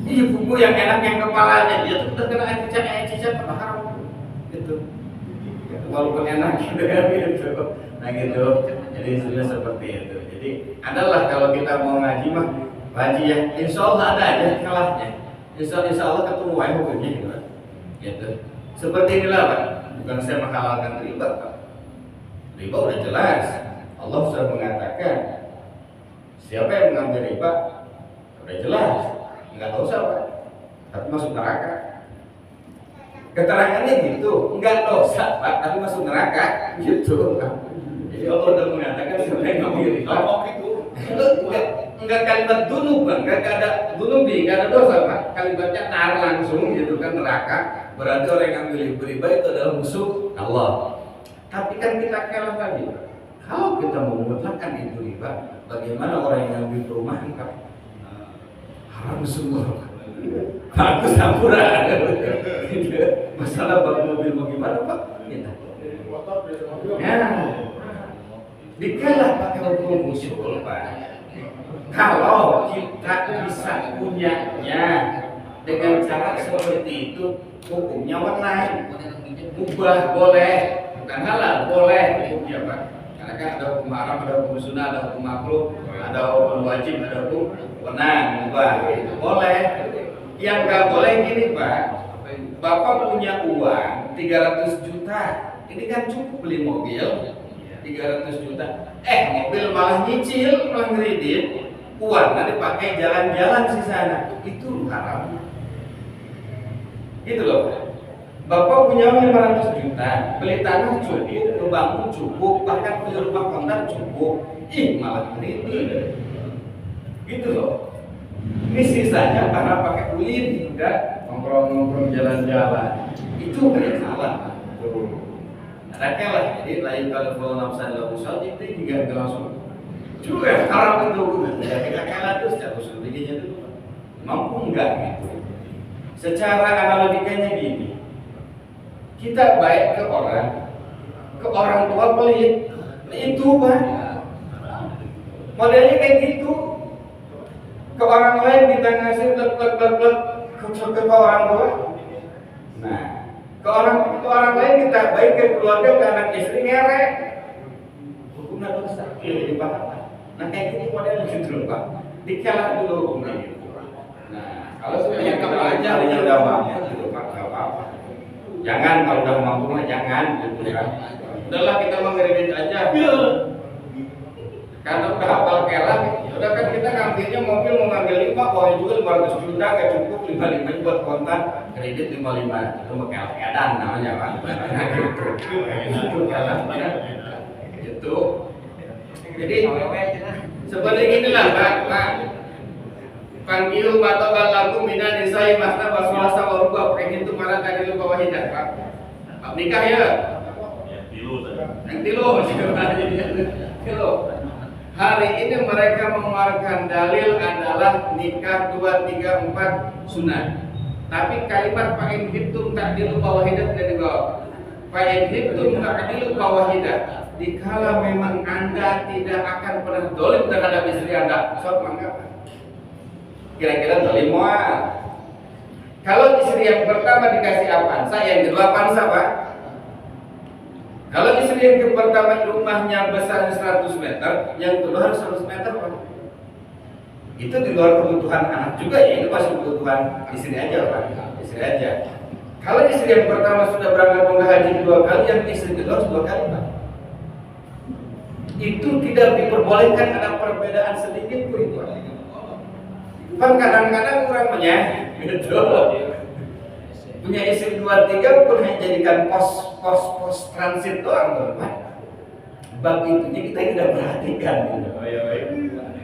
Ini buku yang enak yang kepalanya dia tuh terkena cicak haram gitu. Walaupun enak gitu kan gitu. Nah gitu. Jadi sudah seperti itu. Jadi adalah kalau kita mau ngaji mah haji ya, insya Allah ada aja kalahnya. Insya Allah ketemu wae hukumnya gitu. Gitu. Seperti inilah Pak. Bukan saya menghalalkan riba Pak. Riba udah jelas. Allah sudah mengatakan siapa yang mengambil riba udah jelas, nggak dosa Pak, tapi masuk neraka. Keterangannya gitu, nggak dosa Pak, tapi masuk neraka gitu Pak. Jadi Allah sudah mengatakan siapa yang mengambil riba enggak kalimat dunub Pak, enggak ada dunubi, enggak ada dosa Pak. Kalimatnya nar langsung gitu kan, neraka. Berarti orang yang ambil riba itu adalah musuh Allah. Tapi kan kita kalah tadi. Kalau kita mau mutlakkan itu riba, bagaimana orang yang ambil perumahan Pak? Haram semua. Bagus sampura. Masalah bab mobil bagaimana Pak? Ya. Dikalah pakai hukum usul Pak. Kalau kita bisa punyanya dengan cara seperti itu, hukumnya warna, ubah boleh, bukan halal boleh hukumnya Pak. Karena kan ada hukum haram, ada hukum sunnah, ada hukum makruh, ada hukum wajib, ada hukum wenang, ubah itu boleh. Yang nggak boleh gini Pak, Bapak punya uang 300 juta, ini kan cukup beli mobil 300 juta, mobil malah nyicil, malah kredit. Uangnya dipakai jalan-jalan di sana, itu haram. Gitu loh. Bapak punya uang 500 juta, beli tanah cukup, bangun cukup, bahkan beli rumah kontrakan cukup, malah kredit. Gitu loh. Ini sisanya karena pakai ulin, udah nongkrong-nongkrong jalan-jalan. Itu kayak salah. Ada kalah, jadi lain kalau follow nafsan la usal itu juga langsung. Juga haram itu, kita kalah terus secara usul bikinnya itu mampu enggak gitu. Secara analogikanya gini, kita baik ke orang tua pelit, itu Pak. Modelnya kayak gitu. Ke orang lain kita ngasih ke orang tua. Nah, ke orang lain kita baik ke keluarga, ke anak istri ngerek. Hukumnya dosa, dipahami. Nah kayak gini modelnya gitu loh Pak, dikelah dulu hukumnya gitu. Nah kalau sebenarnya kamu aja udah mampu gitu Pak, nggak apa-apa. Jangan kalau udah mampu mah jangan gitu kan. Udahlah kita mengirim aja. Karena udah hafal kelah, udah kan kita ngambilnya mobil mau ngambil 5, uangnya juga 500 juta gak cukup, 55 buat kontan, kredit 55 itu mau keadaan namanya Pak. Itu keadaan gitu. Jadi seperti inilah Pak. Panggil mata balaku mina nisai masna baswasa warubah pengen itu malah tadi lu bawa hidat Pak. Nikah ya? Ya, dulu tadi. Nanti lo hari ini mereka mengeluarkan dalil adalah nikah 2, 3, 4 sunnah. Tapi kalimat fa'in khiftum ta'dilu fawahidah tidak dibawa. Fa'in khiftum ta'dilu fawahidah. Dikala memang Anda tidak akan pernah dolim terhadap istri Anda, sok mangga. Kira-kira dolim mual. Kalau istri yang pertama dikasih avanza, yang kedua avanza, Pak. Kalau istri yang pertama rumahnya besar 100 meter, yang kedua harus 100 meter, Pak. Itu di luar kebutuhan anak juga ya, itu masih kebutuhan istri aja, Pak. Istri aja. Kalau istri yang pertama sudah berangkat umrah haji 2 kali, yang istri kedua harus 2 kali, Pak. Itu tidak diperbolehkan, ada perbedaan sedikit pun itu. Kan kadang-kadang orang gitu. Punya istri 2, 3 pun hanya jadikan pos transit doang, Pak. Bab itu kita tidak perhatikan gitu.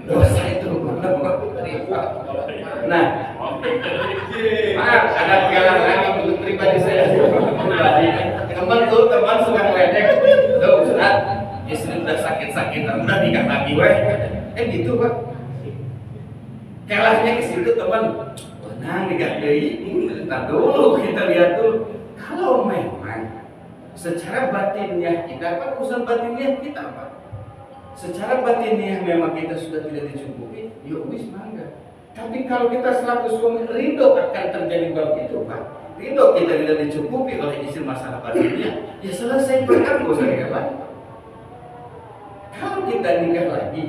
Dosa itu. Nah, maaf, ada piala lagi untuk pribadi saya. Teman suka ngeledek. Tuh, Ustaz, istri udah sakit-sakitan, udah nikah lagi, weh. Gitu, Pak. Kelahnya ke situ, teman. Nah, nikah deui. Nah, dulu kita lihat dulu. Kalau memang secara batinnya kita, kan urusan batinnya kita, Pak. Secara batinnya memang kita sudah tidak dicukupi, yuk wis mangga. Tapi kalau kita selaku suami ridho akan terjadi bab itu, Pak. Ridho kita tidak dicukupi oleh istri masalah batinnya, ya selesai perkara gak usah nikah lagi. Kalau kita nikah lagi,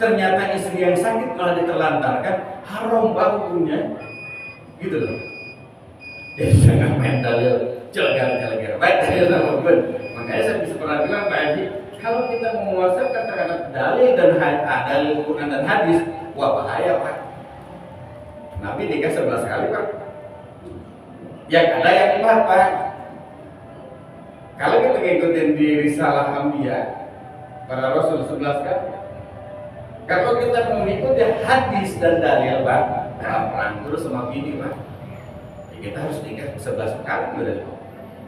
ternyata istri yang sakit malah ditelantarkan, haram baunya, gitu loh. Jadi jangan main dalil jelgar-jelgar. Baik dalil nama gue. Makanya saya bisa pernah bilang Pak Haji, kalau kita menguasai terhadap dalil dan dalil Quran dan hadis, wah bahaya, Pak. Nabi nikah 11 kali, Pak. Yang ada yang 4, Pak. Kalau kita ngikutin di Risalah Anbiya, para Rasul 11 kali. Kalau kita mengikuti hadis dan dalil, Pak, perang terus sama bini, Pak. Ya, kita harus nikah 11 kali, udah.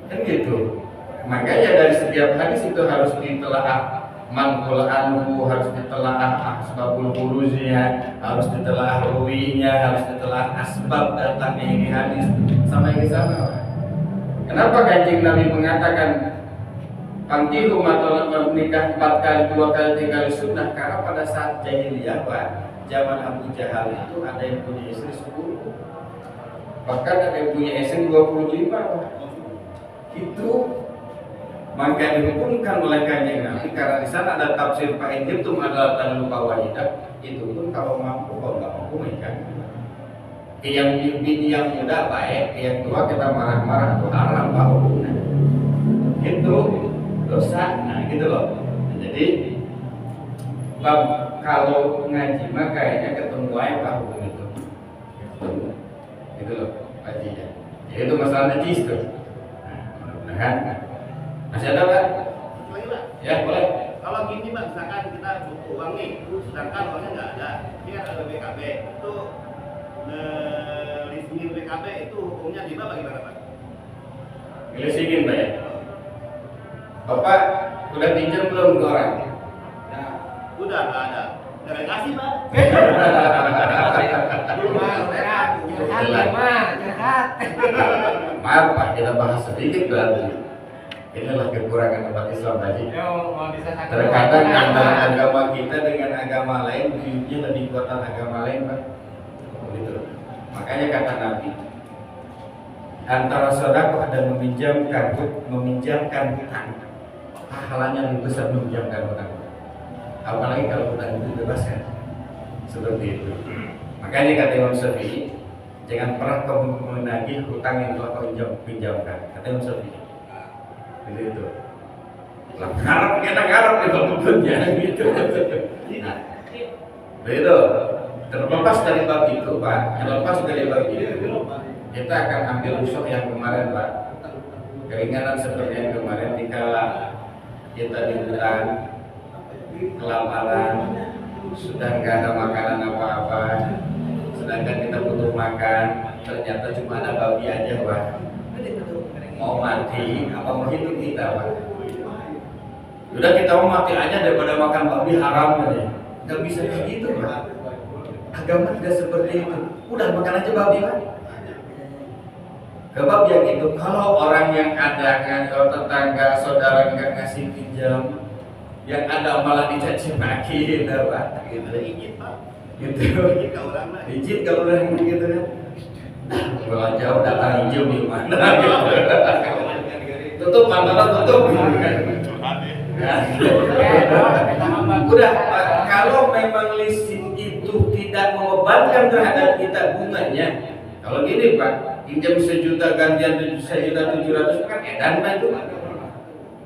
Kan gitu. Makanya dari setiap hadis itu harus ditelaah manqul anhu, harus ditelaah asbabul khurujnya, harus ditelaah rawinya, harus ditelaah asbab datangnya ini hadis sampai ke sana. Kenapa Kanjeng Nabi mengatakan pantihu matolak menikah 4 kali, 2 kali, 3 kali sunnah? Karena pada saat jahiliyah, Pak, zaman Abu Jahal itu ada yang punya istri 10, bahkan ada yang punya istri 25, Pak. Itu maka dihukumkan oleh Kanjeng Nabi karena di sana ada tafsir fa'in khiftum adalah tadlu fawahidah. Itu pun kalau mampu, kalau nggak mampu menikah. Yang bini yang muda baik, yang tua kita marah-marah itu haram, Pak, hukumnya. Itu dosa, nah gitu loh. Jadi kalau ngaji mah kayaknya ketemu aja, Pak, hukum itu. Gitu loh, Haji ya. Jadi itu masalah najis tuh. Nah, mudah-mudahan. Masih ada, Pak? Lagi, Pak? Ya, boleh. Kalau gini, Pak, misalkan kita butuh uang nih, sedangkan uangnya nggak ada, ini kan ada BKB, itu leasing BKB itu hukumnya riba bagaimana, Pak? Leasingin, Pak ya? Bapak udah pinjam belum ke orang? Nah, udah nggak ada. Nggak kasih, Pak. Maaf, Pak, kita bahas sedikit berarti. Inilah kekurangan umat Islam tadi. Terkadang antara agama kita dengan agama lain, view-nya lebih kuatan agama lain, Pak. Begitu. Makanya kata Nabi, antara sedekah dan meminjamkan hutang, pahalanya lebih besar meminjamkan hutang. Apalagi kalau hutang itu dibebaskan. Seperti itu. Makanya kata Imam Syafi'i, jangan pernah kau menagih hutang yang telah kau pinjamkan. Kata Imam Syafi'i. Gitu. Lah ngarep kita ngarep itu bentuknya gitu. Nah, begitu. Terlepas dari bab itu, Pak. Terlepas dari bab itu, kita akan ambil usul yang kemarin, Pak. Keringanan seperti yang kemarin dikala kita di hutan kelaparan, sudah nggak ada makanan apa-apa, sedangkan kita butuh makan, ternyata cuma ada babi aja, Pak. Mau mati apa mau hidup kita, Pak? Udah kita mau mati aja daripada makan babi haram ya. Nggak bisa kayak gitu Pak. Agama tidak seperti itu. Udah makan aja babi Pak. Kebab yang itu kalau orang yang ada kalau tetangga saudara nggak ngasih pinjam, yang ada malah dicaci maki gitu Pak. Gitu. Izin Pak. Gitu. Izin ke orang lah. Izin kalau udah gitu kan. Kalau jauh datang hijau di mana gitu. Tutup pantalan tutup. Curhat ya. Udah kalau memang leasing itu tidak membebankan terhadap kita bunganya. Kalau gini Pak, pinjam 1 juta gantian 1.700.000 kan edan Pak itu.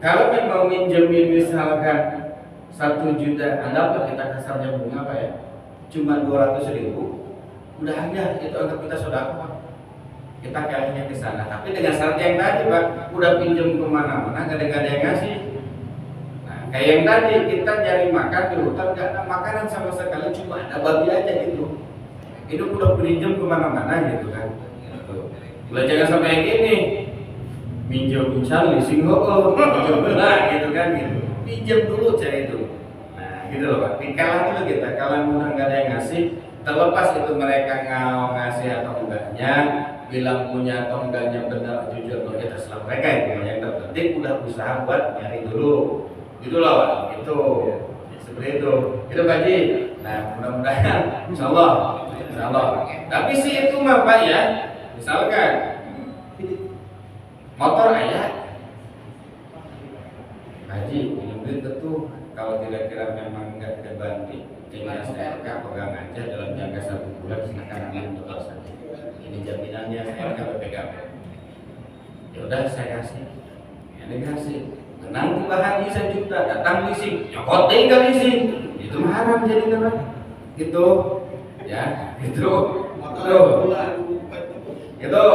Kalau memang minjemin misalkan 1 juta, anggaplah kita kasarnya bunga Pak ya, cuma 200.000, udah aja itu anggap kita sedekah. Kita kayaknya ke sana, tapi dengan syarat yang tadi Pak, udah pinjam kemana-mana, gak ada yang ngasih. Nah, kayak yang tadi kita nyari makan di hutan, gak ada makanan sama sekali, cuma ada babi aja gitu. Itu udah pinjam kemana-mana gitu kan. Udah jangan sampai gini, minjem pinjam leasing pinjam belah gitu kan gitu. Pinjam dulu cari itu. Nah gitu loh Pak. Kalah dulu kita, kalah mudah nggak ada yang ngasih. Terlepas itu mereka ngasih atau enggaknya, bilang punya atau enggaknya benar jujur atau kita terserah mereka itu. Yang terpenting udah usaha buat nyari dulu. Gitu loh Pak. Itu seperti itu. Itu Pak Haji. Nah mudah-mudahan Insya Allah. Tapi sih itu mah Pak ya. Misalkan motor ayah Haji minum duit itu kalau kira-kira memang nggak ada banting tinggal STNK pegang aja dalam jangka 1 bulan silakan ambil motor saja, ini jaminannya STNK BPKB. Ya udah saya kasih, ini kasih tenang tiba Haji 1 juta datang leasing nyokot tinggal leasing itu haram jadi apa gitu ya gitu gitu.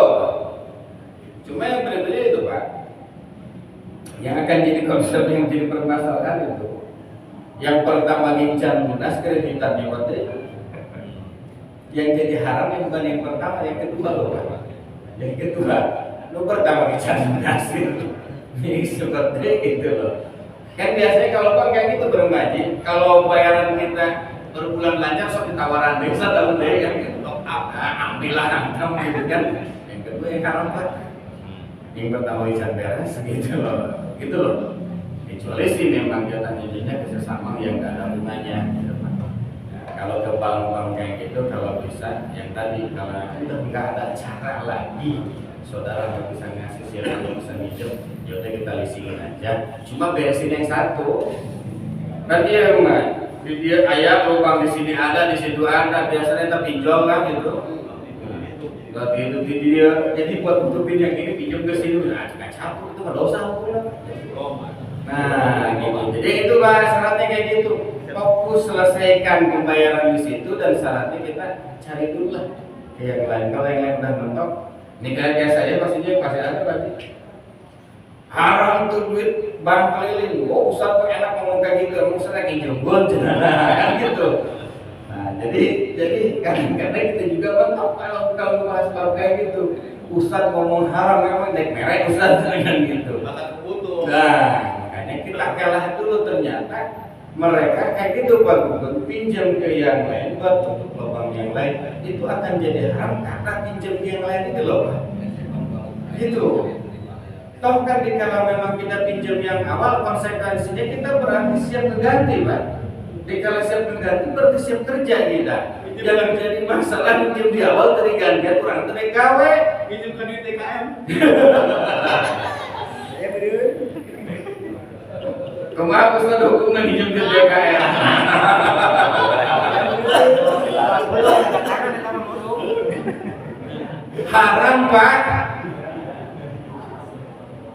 Cuma yang berbeda itu Pak, yang akan jadi konsep yang jadi permasalahan itu, yang pertama ngincar lunas kreditannya waktu itu, yang jadi haram yang bukan yang pertama, yang kedua loh Pak. Yang kedua, lo pertama ngincar lunas itu, ini seperti itu loh. Kan biasanya kalau Bang kayak gitu bermaji, kalau bayaran kita berbulan lancar sok ditawaran desa tahun deh kan gitu, ambillah gitu kan. Yang kedua yang haram Pak. Yang pertama ikan beres gitu loh, kecuali sih memang jatahnya kerjasama yang gak ada hubungannya gitu. Nah, kalau ke bank-bank kayak gitu kalau bisa yang tadi kalau udah nggak ada cara lagi saudara nggak bisa ngasih siapa nggak bisa minjem, yaudah kita leasingin aja, cuma beresin yang satu kan dia rumah dia ayah lubang di sini ada di situ ada biasanya terpinjol kan gitu. Berarti itu dia, jadi buat tutupin yang ini pinjam ke sini udah nggak campur itu nggak dosa hukumnya. Nah, gitu. Jadi itu Pak syaratnya kayak gitu. Fokus selesaikan pembayaran di situ dan syaratnya kita cari dulu lah ke yang lain. Kalau yang lain udah mentok, ini kayak saya pastinya pasti ada berarti. Haram tuh duit bank keliling. Oh Ustaz kok enak ngomong kayak gitu, Ustaz lagi jembon kan gitu. Jadi kadang-kadang kita juga mentok kalau bahas bab kayak gitu. Ustaz ngomong haram memang naik merek Ustaz kan gitu. Bahkan kebutuh. Nah, makanya kita kalah dulu ternyata mereka kayak gitu Pak Gubernur pinjam ke yang lain buat tutup lubang yang lain itu akan jadi haram karena pinjam ke yang lain itu loh Pak. Gitu. Toh kan kalau memang kita pinjam yang awal konsekuensinya kita berarti siap mengganti Pak. Kalau siap mengganti berarti siap kerja kita. Jangan jadi masalah pinjam di awal dari gantian kurang dari KW. Pinjamkan duit TKM. Kemarin Ustaz hukum pinjam di DKM. Haram Pak.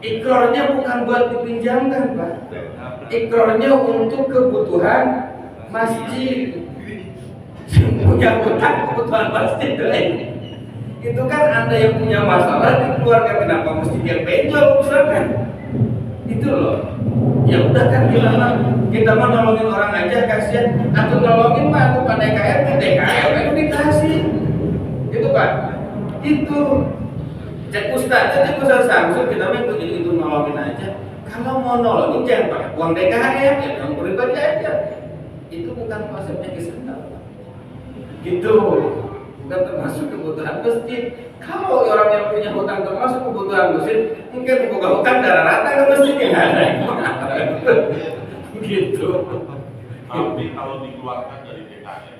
Ikrarnya bukan buat dipinjamkan Pak. Ikrarnya untuk kebutuhan masjid. Punya utang kebutuhan masjid lain. Itu kan Anda yang punya masalah di keluarga, kenapa mesti dia benjol misalkan? Itu loh. Ya udah kan kita mau nolongin orang aja kasihan, atau nolongin mah atau pada DKM itu dikasih. Itu Pak. Itu cek Ustaz Samsul kita mah itu nolongin aja. Kalau mau nolongin jangan pakai uang DKM, ya uang pribadi aja. Itu bukan konsepnya Islam. Gitu. Bukan termasuk kebutuhan masjid. Kalau orang yang punya hutang termasuk kebutuhan masjid, mungkin buka hutang darah rata ke masjid yang ada. Gitu. Tapi kalau dikeluarkan dari DKM,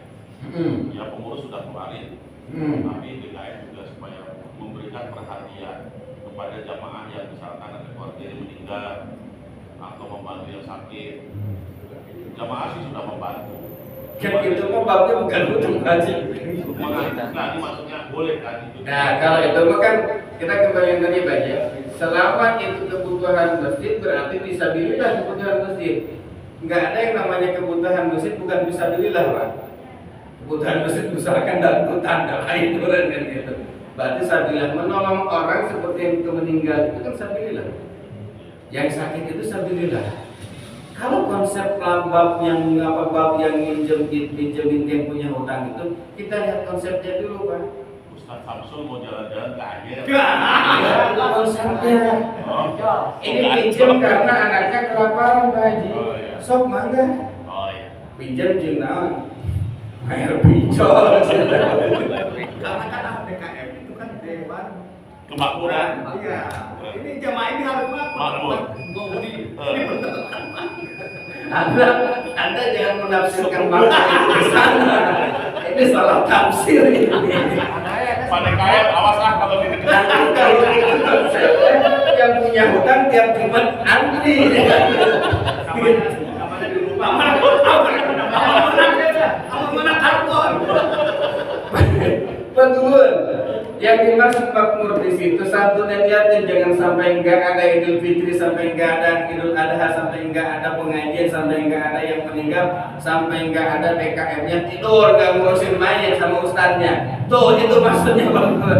ya pengurus sudah keluarin. Tapi DKM juga supaya memberikan perhatian kepada jamaah yang misalkan ada keluarga yang meninggal atau membantu yang sakit. Jamaah sih sudah membantu. Kan itu mah babnya bukan hutang haji. Nah, ini maksudnya boleh kan itu. Nah, kalau itu mah kan kita kembali tadi baca. Selama itu kebutuhan masjid berarti fisabilillah kebutuhan masjid. Enggak ada yang namanya kebutuhan masjid bukan fisabilillah, Pak. Kebutuhan masjid misalkan dalam tanda lain kan gitu. Berarti sabilillah menolong orang seperti yang meninggal itu kan sabilillah. Yang sakit itu sabilillah. Kalau konsep bab yang minjemin yang punya hutang itu, kita lihat konsepnya dulu, Pak. Ustaz Samsul mau jalan-jalan ke akhir. Ya, konsepnya. Ini pinjam karena anaknya kelaparan, Pak Haji. Oh, iya. Sok mangga. Oh iya. Pinjam jeung naon? Bayar pinjol. Karena kan DKM itu kan dewan Kemakmuran. Iya. Ini jamaah ini harus Makmur. Anda jangan menafsirkan makna itu ke sana. Ini salah tafsir ini. Pak DKM, awas ah kalau di Nanti kalau itu konsepnya yang punya hutang tiap Jumat antri. namanya di rumah. Mana karbon. Betul. Yang dimaksud makmur di situ satu dan yatim, jangan sampai enggak ada Idul Fitri, sampai enggak ada Idul Adha, sampai enggak ada pengajian, sampai enggak ada yang meninggal, sampai enggak ada DKM-nya tidur enggak ngurusin mayat sama ustadznya. Tuh itu maksudnya makmur.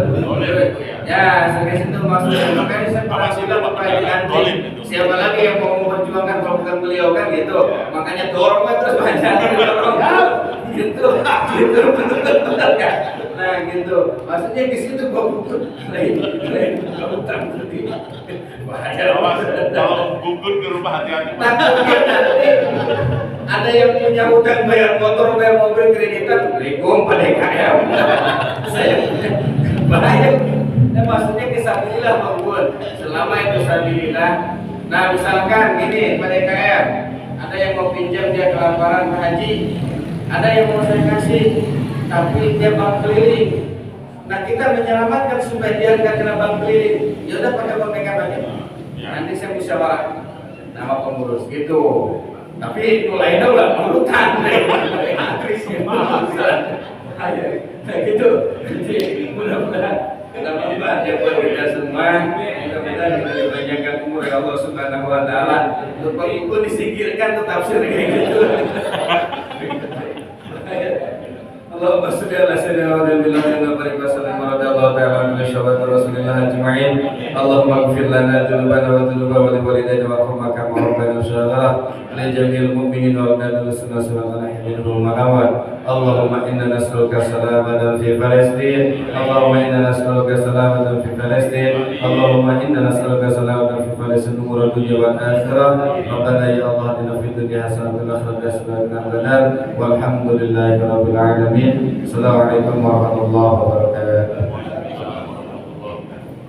Ya, sampai situ maksudnya. Makanya saya pernah bilang kepada antri, siapa lagi yang mau memperjuangkan kalau bukan beliau kan gitu. Makanya dorong terus banyak dorong. Gitu betul kan. Nah gitu, maksudnya di situ gua butuh lain hutang tadi. Bahaya. kalau gugur ke rumah hati-hati. Takutnya nanti ada yang punya hutang bayar motor, bayar mobil kreditan, Assalamualaikum Pak DKM. Saya bahaya. Nah, maksudnya kisabilillah Bang Bun. Selama itu sabilillah. Nah misalkan gini Pak DKM, ada yang mau pinjam dia kelaparan Pak Haji, ada yang mau saya kasih, tapi dia bank keliling. Nah kita menyelamatkan supaya dia nggak kena bank keliling. Ya udah pakai bank DKM aja. Nanti saya musyawarah nama pengurus gitu. Tapi mulainya udah mengurutan. Antri semua. Nah gitu. Jadi mudah-mudahan kita membantu buat kita semua. Mudah-mudahan kita dibanyakan umur ya Allah Subhanahu Wa Taala. Lupa itu disingkirkan tuh tafsir kayak gitu. Allahumma sholli ala sayyidina Muhammadin wa barik wa sallim wa radhiyallahu ta'ala an sahabati Rasulillah ajma'in. Allahumma ighfir lana dzunubana wa dzunuba wa li walidayna warhamna kama rabbayana shaghara li jami'il mu'minin wal muslimin wa minhum malawat. Allahumma inna nas'aluka salamatan fi Palestin. Allahumma inna nas'aluka salamatan fi Palestin. Allahumma inna nas'aluka salamatan fi Palestin umur dunya wal akhirah. Rabbana ya Allah atina fid dunya hasanatan wa fil akhirati hasanatan wa qina adzabannar. Walhamdulillahi rabbil alamin. Assalamualaikum warahmatullahi wabarakatuh.